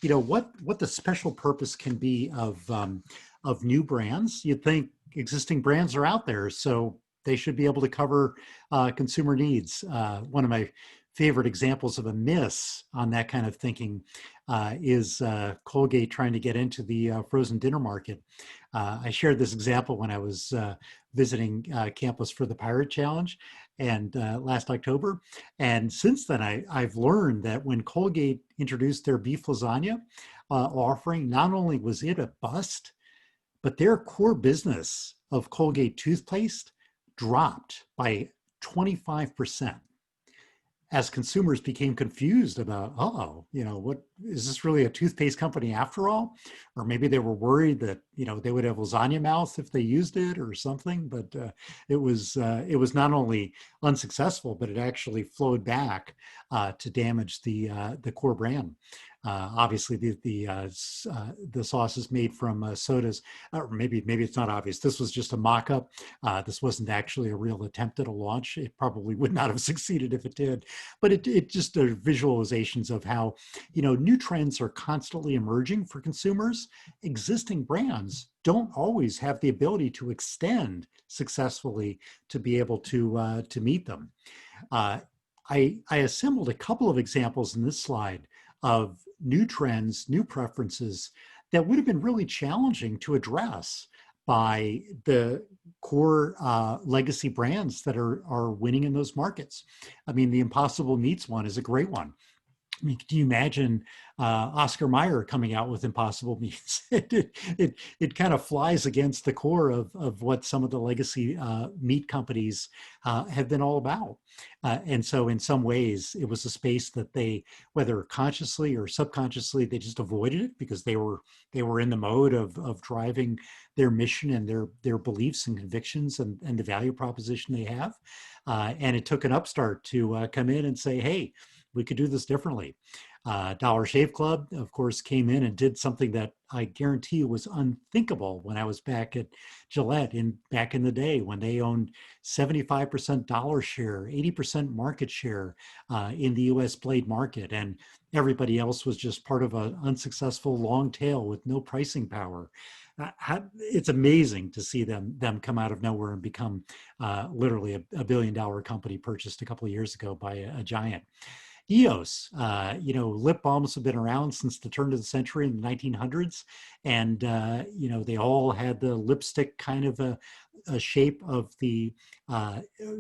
what the special purpose can be of new brands. You'd think existing brands are out there, so they should be able to cover consumer needs. One of my favorite examples of a miss on that kind of thinking is Colgate trying to get into the frozen dinner market. I shared this example when I was visiting campus for the Pirate Challenge and last October. And since then, I've learned that when Colgate introduced their beef lasagna offering, not only was it a bust, but their core business of Colgate toothpaste dropped by 25%. As consumers became confused about, what is this really a toothpaste company after all? Or maybe they were worried that, they would have lasagna mouth if they used it or something. But it was not only unsuccessful, but it actually flowed back to damage the core brand. Obviously, the sauce is made from sodas. Or maybe it's not obvious. This was just a mock-up. This wasn't actually a real attempt at a launch. It probably would not have succeeded if it did. But it just are visualizations of how, new trends are constantly emerging for consumers. Existing brands don't always have the ability to extend successfully to be able to meet them. I assembled a couple of examples in this slide of new trends, new preferences that would have been really challenging to address by the core legacy brands that are winning in those markets. I mean, the Impossible Meats one is a great one. I mean, can you imagine Oscar Mayer coming out with Impossible Meats? It kind of flies against the core of what some of the legacy meat companies have been all about. And so in some ways, it was a space that they, whether consciously or subconsciously, they just avoided it because they were in the mode of driving their mission and their beliefs and convictions and the value proposition they have. And it took an upstart to come in and say, hey, we could do this differently. Dollar Shave Club, of course, came in and did something that I guarantee you was unthinkable when I was back at Gillette back in the day when they owned 75% dollar share, 80% market share in the U.S. blade market, and everybody else was just part of an unsuccessful long tail with no pricing power. It's amazing to see them come out of nowhere and become literally a $1 billion company purchased a couple of years ago by a giant. EOS, lip balms have been around since the turn of the century in the 1900s. And, they all had the lipstick kind of a shape of the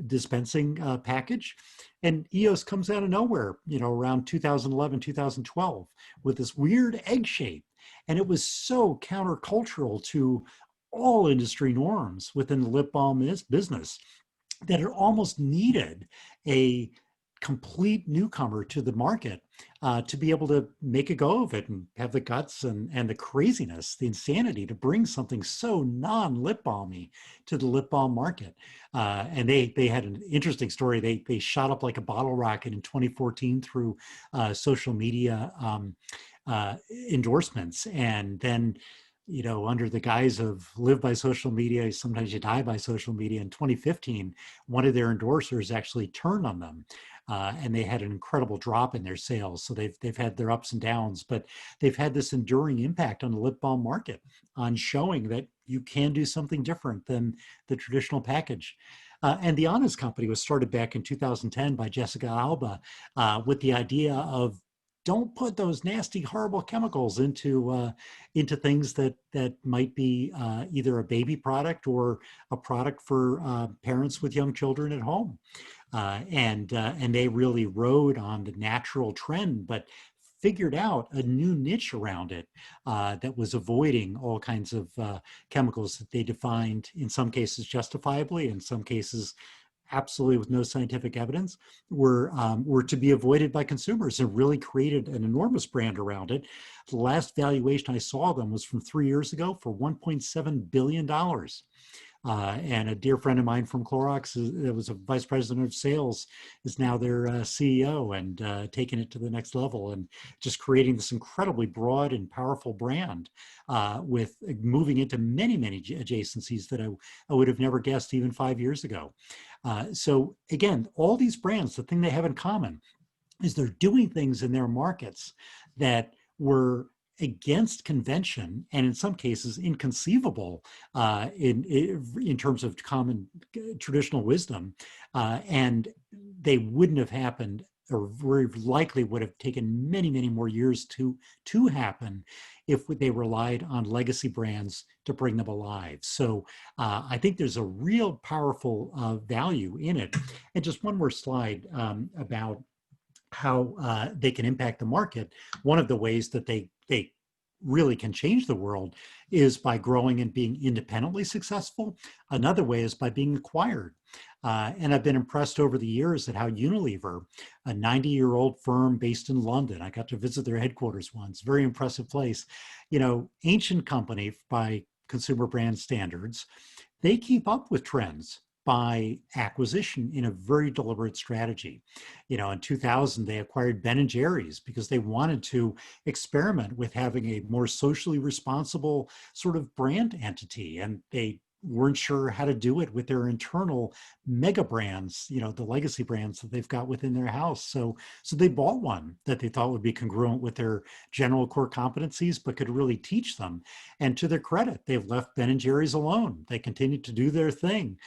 dispensing package. And EOS comes out of nowhere, around 2011, 2012 with this weird egg shape. And it was so countercultural to all industry norms within the lip balm business that it almost needed a complete newcomer to the market to be able to make a go of it and have the guts and the craziness, the insanity to bring something so non-lip balmy to the lip balm market. And they had an interesting story. They shot up like a bottle rocket in 2014 through social media endorsements. And then under the guise of live by social media, sometimes you die by social media. In 2015, one of their endorsers actually turned on them. And they had an incredible drop in their sales. So they've had their ups and downs, but they've had this enduring impact on the lip balm market on showing that you can do something different than the traditional package. And the Honest Company was started back in 2010 by Jessica Alba with the idea of don't put those nasty, horrible chemicals into things that might be either a baby product or a product for parents with young children at home. And they really rode on the natural trend, but figured out a new niche around it that was avoiding all kinds of chemicals that they defined in some cases justifiably, in some cases absolutely with no scientific evidence were to be avoided by consumers, and really created an enormous brand around it. The last valuation I saw them was from 3 years ago for $1.7 billion. And a dear friend of mine from Clorox, that was a vice president of sales, is now their CEO, and taking it to the next level, and just creating this incredibly broad and powerful brand, with moving into many, many adjacencies that I would have never guessed even 5 years ago. So again, all these brands, the thing they have in common is they're doing things in their markets that were against convention, and in some cases inconceivable in terms of common traditional wisdom, and they wouldn't have happened, or very likely would have taken many, many more years to happen if they relied on legacy brands to bring them alive. So I think there's a real powerful value in it. And just one more slide about how they can impact the market. One of the ways that they really can change the world is by growing and being independently successful. Another way is by being acquired. And I've been impressed over the years at how Unilever, a 90-year-old firm based in London, I got to visit their headquarters once, very impressive place, ancient company by consumer brand standards, they keep up with trends by acquisition in a very deliberate strategy. In 2000, they acquired Ben & Jerry's because they wanted to experiment with having a more socially responsible sort of brand entity. And they weren't sure how to do it with their internal mega brands, the legacy brands that they've got within their house. So they bought one that they thought would be congruent with their general core competencies, but could really teach them. And to their credit, they've left Ben & Jerry's alone. They continue to do their thing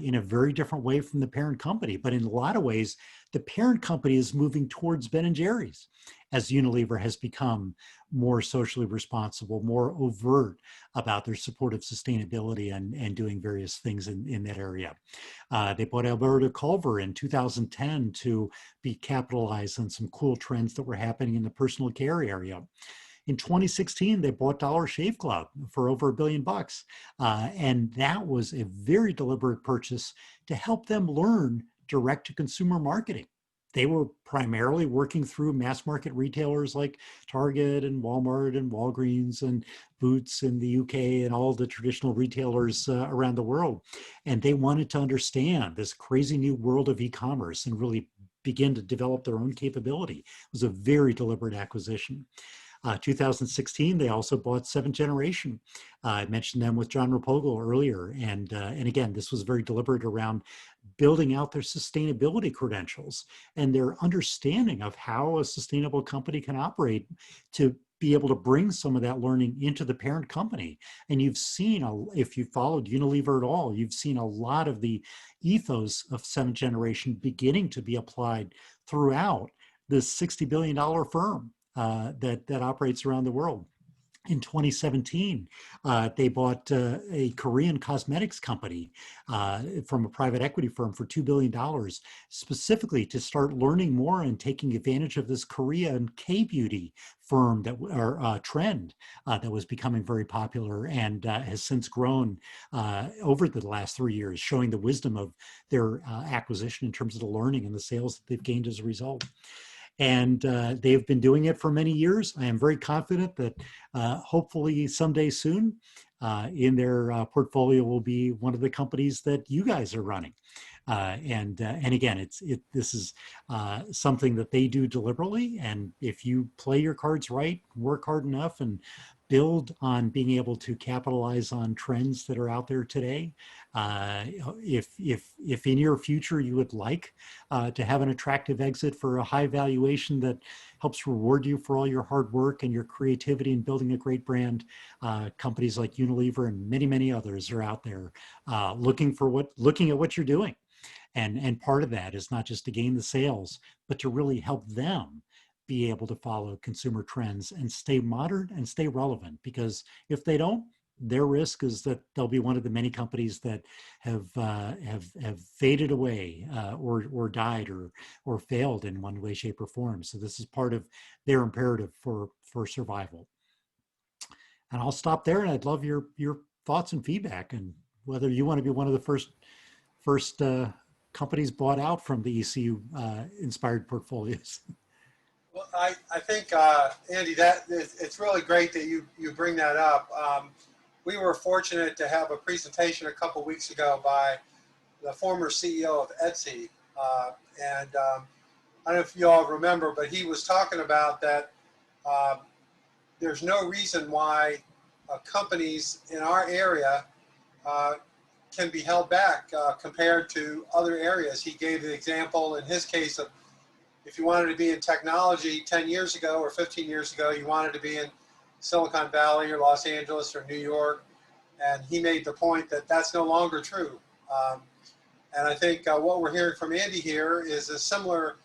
in a very different way from the parent company. But in a lot of ways, the parent company is moving towards Ben & Jerry's as Unilever has become more socially responsible, more overt about their support of sustainability and doing various things in that area. They bought Alberto Culver in 2010 to be capitalized on some cool trends that were happening in the personal care area. In 2016, they bought Dollar Shave Club for over $1 billion. And that was a very deliberate purchase to help them learn direct-to-consumer marketing. They were primarily working through mass market retailers like Target and Walmart and Walgreens and Boots in the UK and all the traditional retailers around the world. And they wanted to understand this crazy new world of e-commerce and really begin to develop their own capability. It was a very deliberate acquisition. 2016, they also bought Seventh Generation. I mentioned them with John Rapogel earlier. And again, this was very deliberate around building out their sustainability credentials and their understanding of how a sustainable company can operate to be able to bring some of that learning into the parent company. And you've seen, if you followed Unilever at all, you've seen a lot of the ethos of Seventh Generation beginning to be applied throughout this $60 billion firm that operates around the world. In 2017, they bought a Korean cosmetics company from a private equity firm for $2 billion, specifically to start learning more and taking advantage of this Korean K-beauty firm trend that was becoming very popular and has since grown over the last 3 years, showing the wisdom of their acquisition in terms of the learning and the sales that they've gained as a result. And they've been doing it for many years. I am very confident that hopefully someday soon in their portfolio will be one of the companies that you guys are running. And again, this is something that they do deliberately. And if you play your cards right, work hard enough, and build on being able to capitalize on trends that are out there today, if in your future you would like to have an attractive exit for a high valuation that helps reward you for all your hard work and your creativity in building a great brand, companies like Unilever and many, many others are out there looking at what you're doing. And part of that is not just to gain the sales, but to really help them be able to follow consumer trends and stay modern and stay relevant. Because if they don't, their risk is that they'll be one of the many companies that have faded away or died or failed in one way, shape, or form. So this is part of their imperative for survival. And I'll stop there, and I'd love your thoughts and feedback, and whether you want to be one of the first companies bought out from the ECU inspired portfolios? Well, I think, Andy, that it's really great that you bring that up. We were fortunate to have a presentation a couple weeks ago by the former CEO of Etsy. And I don't know if you all remember, but he was talking about that there's no reason why companies in our area can be held back compared to other areas. He gave the example in his case of if you wanted to be in technology 10 years ago or 15 years ago, you wanted to be in Silicon Valley or Los Angeles or New York. And he made the point that that's no longer true. And I think what we're hearing from Andy here is a similar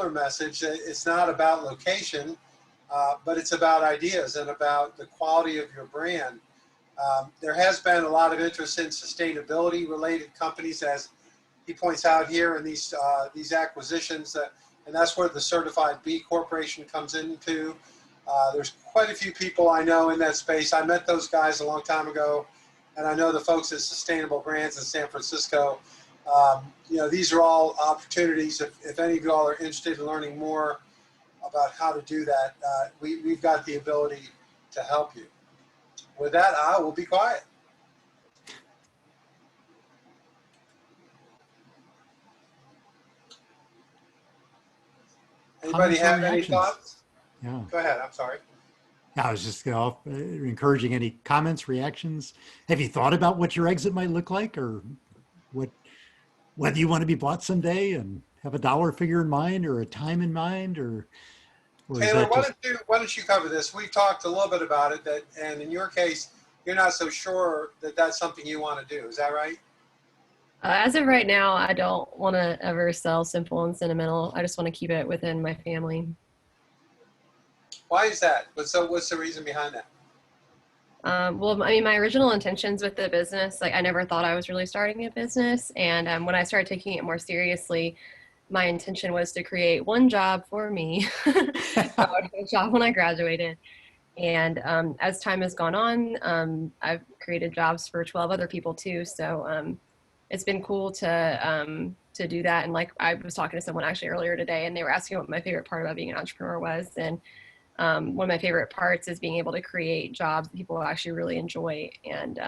message. It's not about location, but it's about ideas and about the quality of your brand. There has been a lot of interest in sustainability related companies, as he points out here in these acquisitions, and that's where the certified B Corporation comes into. There's quite a few people I know in that space. I met those guys a long time ago, and I know the folks at Sustainable Brands in San Francisco. You know, these are all opportunities. If any of you all are interested in learning more about how to do that, we've got the ability to help you. With that, I will be quiet. Anybody have any thoughts? Yeah. Go ahead. I'm sorry. I was just encouraging any comments, reactions. Have you thought about what your exit might look like, or whether you want to be bought someday and have a dollar figure in mind or a time in mind, or Taylor, why don't you cover this? We talked a little bit about it, and in your case, you're not so sure that that's something you want to do. Is that right? As of right now, I don't want to ever sell Simple and Sentimental. I just want to keep it within my family. Why is that? What's the reason behind that? Well, I mean, my original intentions with the business, like I never thought I was really starting a business. And when I started taking it more seriously, my intention was to create one job for me. I would have a job when I graduated. And as time has gone on, I've created jobs for 12 other people too. So it's been cool to do that. And like I was talking to someone actually earlier today, and they were asking what my favorite part about being an entrepreneur was. And one of my favorite parts is being able to create jobs that people actually really enjoy. And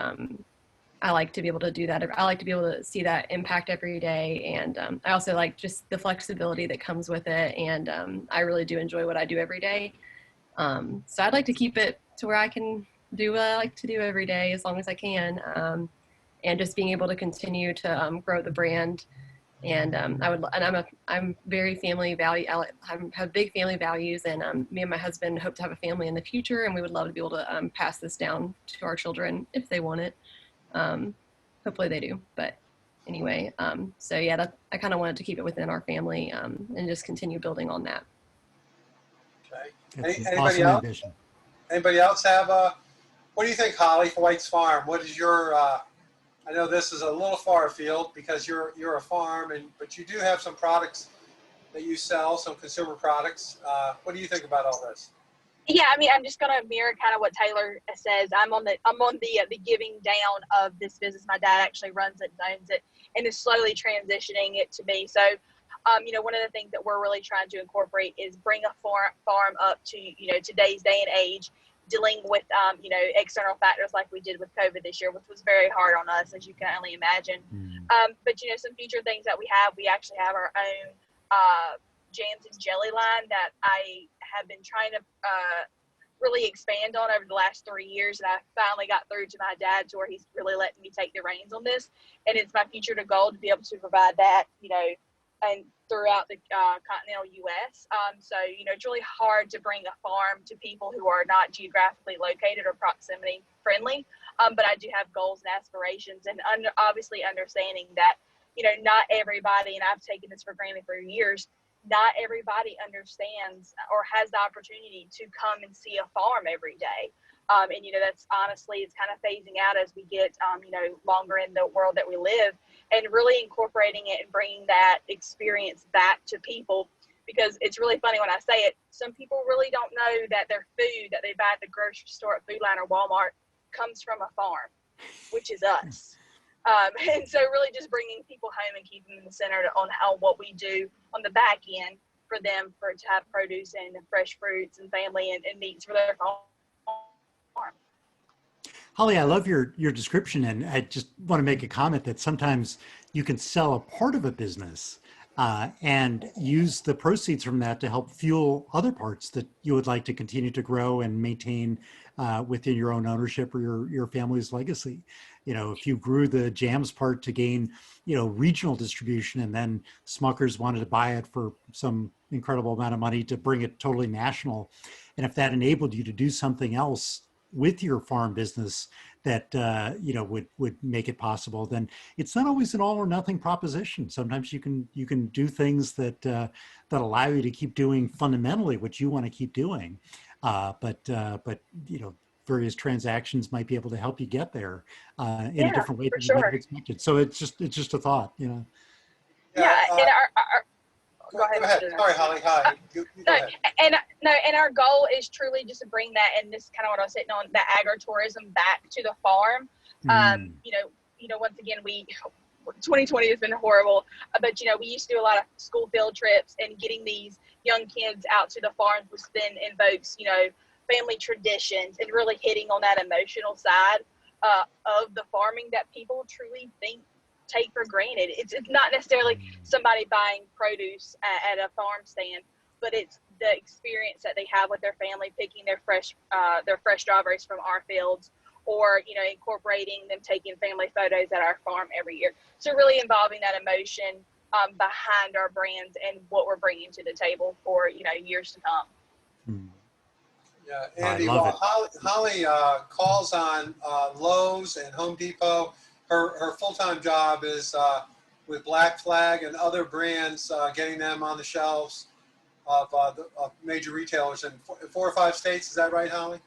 I like to be able to do that. I like to be able to see that impact every day. And I also like just the flexibility that comes with it. And I really do enjoy what I do every day. So I'd like to keep it to where I can do what I like to do every day as long as I can. And just being able to continue to grow the brand. And I'm very family value. I have big family values, and me and my husband hope to have a family in the future, and we would love to be able to pass this down to our children if they want it. Hopefully they do. But anyway, so yeah, I kind of wanted to keep it within our family and just continue building on that. Okay. Anybody else? Ambition. Anybody else have what do you think, Holly, for White's Farm? What is your I know this is a little far afield because you're a farm, but you do have some products that you sell, some consumer products. What do you think about all this? Yeah, I mean, I'm just gonna mirror kind of what Taylor says. I'm on the giving down of this business. My dad actually runs it and owns it, and is slowly transitioning it to me. So, you know, one of the things that we're really trying to incorporate is bring a farm up to, you know, today's day and age, dealing with, you know, external factors like we did with COVID this year, which was very hard on us, as you can only imagine. But, you know, some future things that we actually have our own jams and jelly line that I have been trying to really expand on over the last 3 years. And I finally got through to my dad to where he's really letting me take the reins on this. And it's my future goal to be able to provide that, you know, and throughout the continental U.S. So, you know, it's really hard to bring a farm to people who are not geographically located or proximity friendly. But I do have goals and aspirations, and obviously understanding that, you know, not everybody, and I've taken this for granted for years, not everybody understands or has the opportunity to come and see a farm every day. And, you know, that's honestly, it's kind of phasing out as we get, you know, longer in the world that we live, and really incorporating it and bringing that experience back to people. Because it's really funny when I say it, some people really don't know that their food that they buy at the grocery store, at Food Line or Walmart, comes from a farm, which is us. And so really just bringing people home and keeping them centered on how what we do on the back end for them to have produce and fresh fruits and family and meats for their farm. Holly, I love your description, and I just want to make a comment that sometimes you can sell a part of a business and use the proceeds from that to help fuel other parts that you would like to continue to grow and maintain within your own ownership or your family's legacy. You know, if you grew the jams part to gain, you know, regional distribution, and then Smucker's wanted to buy it for some incredible amount of money to bring it totally national, and if that enabled you to do something else with your farm business that you know would make it possible, then it's not always an all or nothing proposition. Sometimes you can do things that that allow you to keep doing fundamentally what you want to keep doing, but you know, various transactions might be able to help you get there in a different way for than you might have sure. expected. So it's just a thought, you know. Yeah, and our Go ahead. Sorry, Holly. Hi. You go ahead. And our goal is truly just to bring that, and this is kind of what I was hitting on, the agritourism back to the farm. You know, once again, 2020 has been horrible, but you know, we used to do a lot of school field trips, and getting these young kids out to the farms was then invokes, you know, family traditions and really hitting on that emotional side of the farming that people truly take for granted. It's not necessarily somebody buying produce at a farm stand, but it's the experience that they have with their family, picking their fresh strawberries from our fields, or you know, incorporating them taking family photos at our farm every year. So really involving that emotion behind our brands and what we're bringing to the table for, you know, years to come. Yeah, Andy, well, Holly calls on Lowe's and Home Depot. Her full-time job is with Black Flag and other brands, getting them on the shelves of major retailers in 4 or 5 states. Is that right, Holly?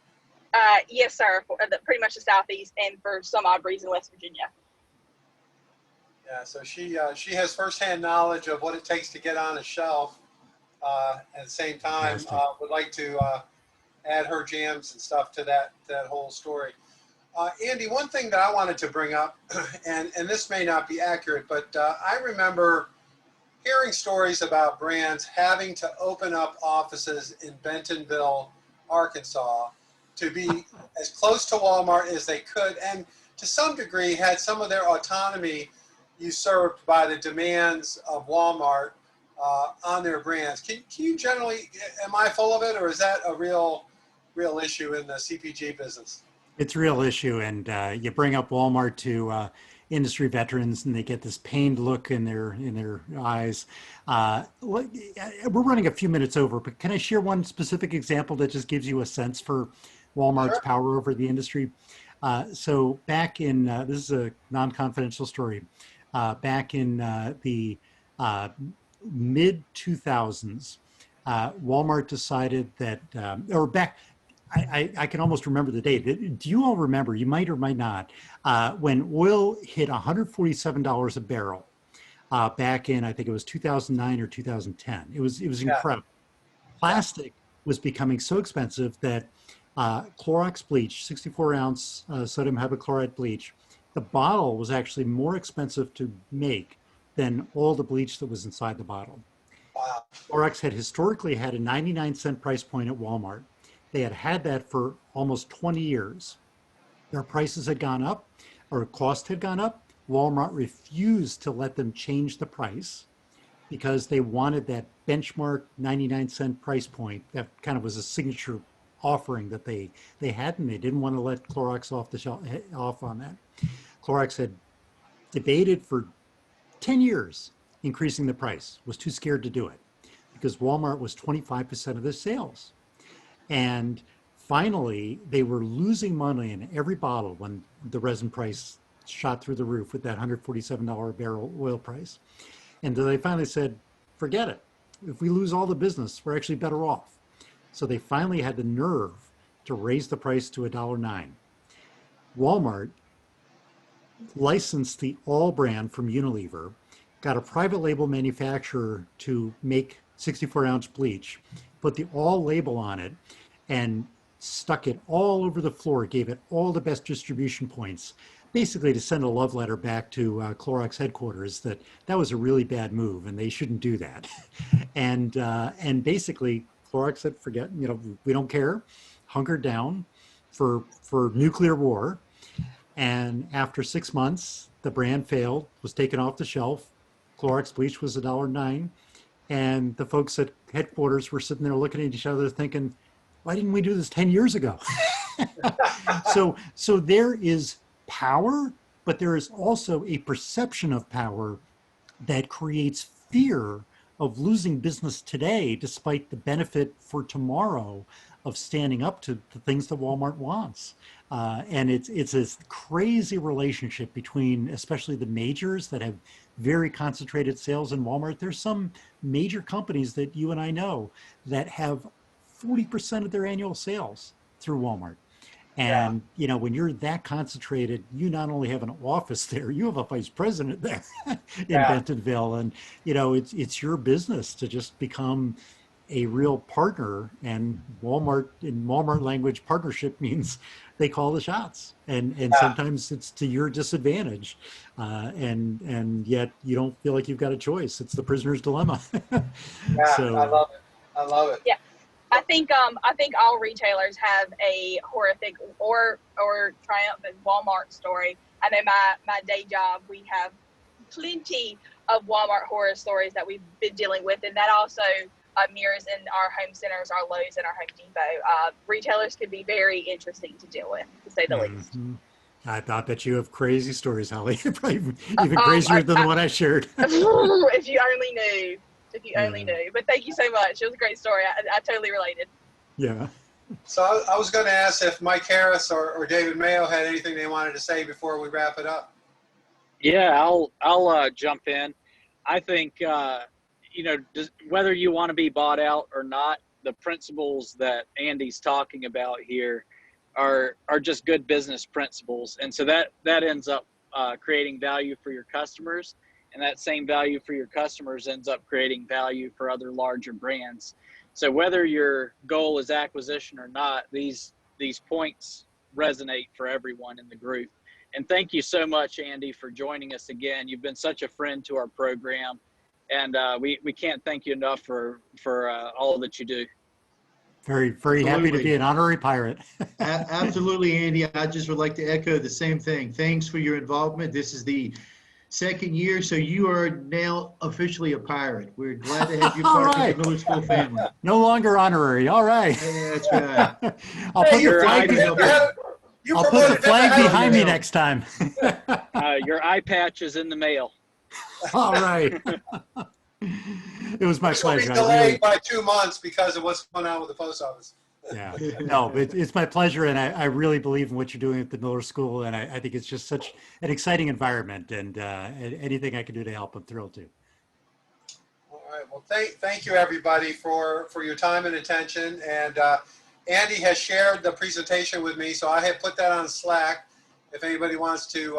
Yes, sir. Pretty much the Southeast, and for some odd reason, West Virginia. Yeah, so she has firsthand knowledge of what it takes to get on a shelf. At the same time, would like to add her jams and stuff to that whole story. Andy, one thing that I wanted to bring up, and this may not be accurate, but I remember hearing stories about brands having to open up offices in Bentonville, Arkansas, to be as close to Walmart as they could, and to some degree had some of their autonomy usurped by the demands of Walmart on their brands. Can you generally, am I full of it, or is that a real issue in the CPG business? It's a real issue, and you bring up Walmart to industry veterans, and they get this pained look in their eyes. We're running a few minutes over, but can I share one specific example that just gives you a sense for Walmart's power over the industry? So back in this is a non-confidential story. Back in the mid 2000s, Walmart decided that, I can almost remember the date. Do you all remember, you might or might not, when oil hit $147 a barrel back in, I think it was 2009 or 2010. It was incredible. Plastic was becoming so expensive that Clorox bleach, 64-ounce sodium hypochlorite bleach, the bottle was actually more expensive to make than all the bleach that was inside the bottle. Wow. Clorox had historically had a 99-cent price point at Walmart. They had that for almost 20 years. Their prices had gone up, or cost had gone up. Walmart refused to let them change the price because they wanted that benchmark 99-cent price point. That kind of was a signature offering that they had, and they didn't want to let Clorox off the shelf off on that. Clorox had debated for 10 years increasing the price, was too scared to do it because Walmart was 25% of their sales. And finally, they were losing money in every bottle when the resin price shot through the roof with that $147 a barrel oil price. And they finally said, forget it. If we lose all the business, we're actually better off. So they finally had the nerve to raise the price to $1.09. Walmart licensed the All brand from Unilever, got a private label manufacturer to make 64-ounce bleach, put the All label on it, and stuck it all over the floor, gave it all the best distribution points. basically to send a love letter back to Clorox headquarters that that was a really bad move and they shouldn't do that. And basically Clorox said, forget, we don't care, hunkered down for nuclear war. And after 6 months, the brand failed, was taken off the shelf. Clorox bleach was $1.09. And the folks at headquarters were sitting there looking at each other thinking, why didn't we do this 10 years ago? So there is power, but there is also a perception of power that creates fear of losing business today, despite the benefit for tomorrow of standing up to the things that Walmart wants. And it's this crazy relationship between, especially the majors that have very concentrated sales in Walmart. There's some major companies that you and I know that have 40% of their annual sales through Walmart. And, when you're that concentrated, you not only have an office there, you have a vice president there in Bentonville. And, it's your business to just become a real partner. And Walmart, in Walmart language, partnership means they call the shots. And sometimes it's to your disadvantage. And yet you don't feel like you've got a choice. It's the prisoner's dilemma. So, I love it. I love it. Yeah. I think all retailers have a horrific or triumphant Walmart story. I know my day job, we have plenty of Walmart horror stories that we've been dealing with, and that also mirrors in our home centers, our Lowe's, and our Home Depot. Retailers can be very interesting to deal with, to say the least. I bet you have crazy stories, Holly. Probably even crazier than the one I shared. If you only knew. If you only knew. But thank you so much. It was a great story. I totally related. Yeah. So I was going to ask if Mike Harris or David Mayo had anything they wanted to say before we wrap it up. Yeah, I'll jump in. I think, whether you want to be bought out or not, the principles that Andy's talking about here are just good business principles. And so that ends up creating value for your customers. And that same value for your customers ends up creating value for other larger brands. So whether your goal is acquisition or not, these points resonate for everyone in the group. And thank you so much, Andy, for joining us again. You've been such a friend to our program, and we can't thank you enough for all that you do. Very, very happy to be an honorary pirate. Absolutely, Andy. I just would like to echo the same thing. Thanks for your involvement. This is the second year, so you are now officially a pirate. We're glad to have you part of the Miller School family. No longer honorary. All right. Yeah, that's right. I'll put the flag behind me next time. Your eye patch is in the mail. All right. It was my pleasure. Be delayed by 2 months because of what's going on with the post office. Yeah, no, it's my pleasure, and I really believe in what you're doing at the Miller School, and I think it's just such an exciting environment, and anything I can do to help, I'm thrilled to. All right, well, thank you everybody for your time and attention, and Andy has shared the presentation with me, so I have put that on Slack if anybody wants to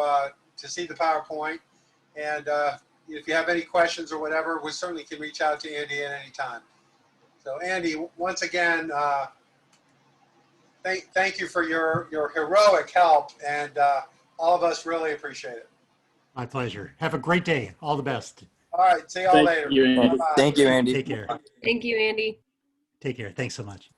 see the PowerPoint, and if you have any questions or whatever, we certainly can reach out to Andy at any time. So Andy, once again, thank you for your heroic help, and all of us really appreciate it. My pleasure. Have a great day. All the best. All right. See y'all later. Thank you, Andy. Take care. Thank you, Andy. Take care. Thanks so much.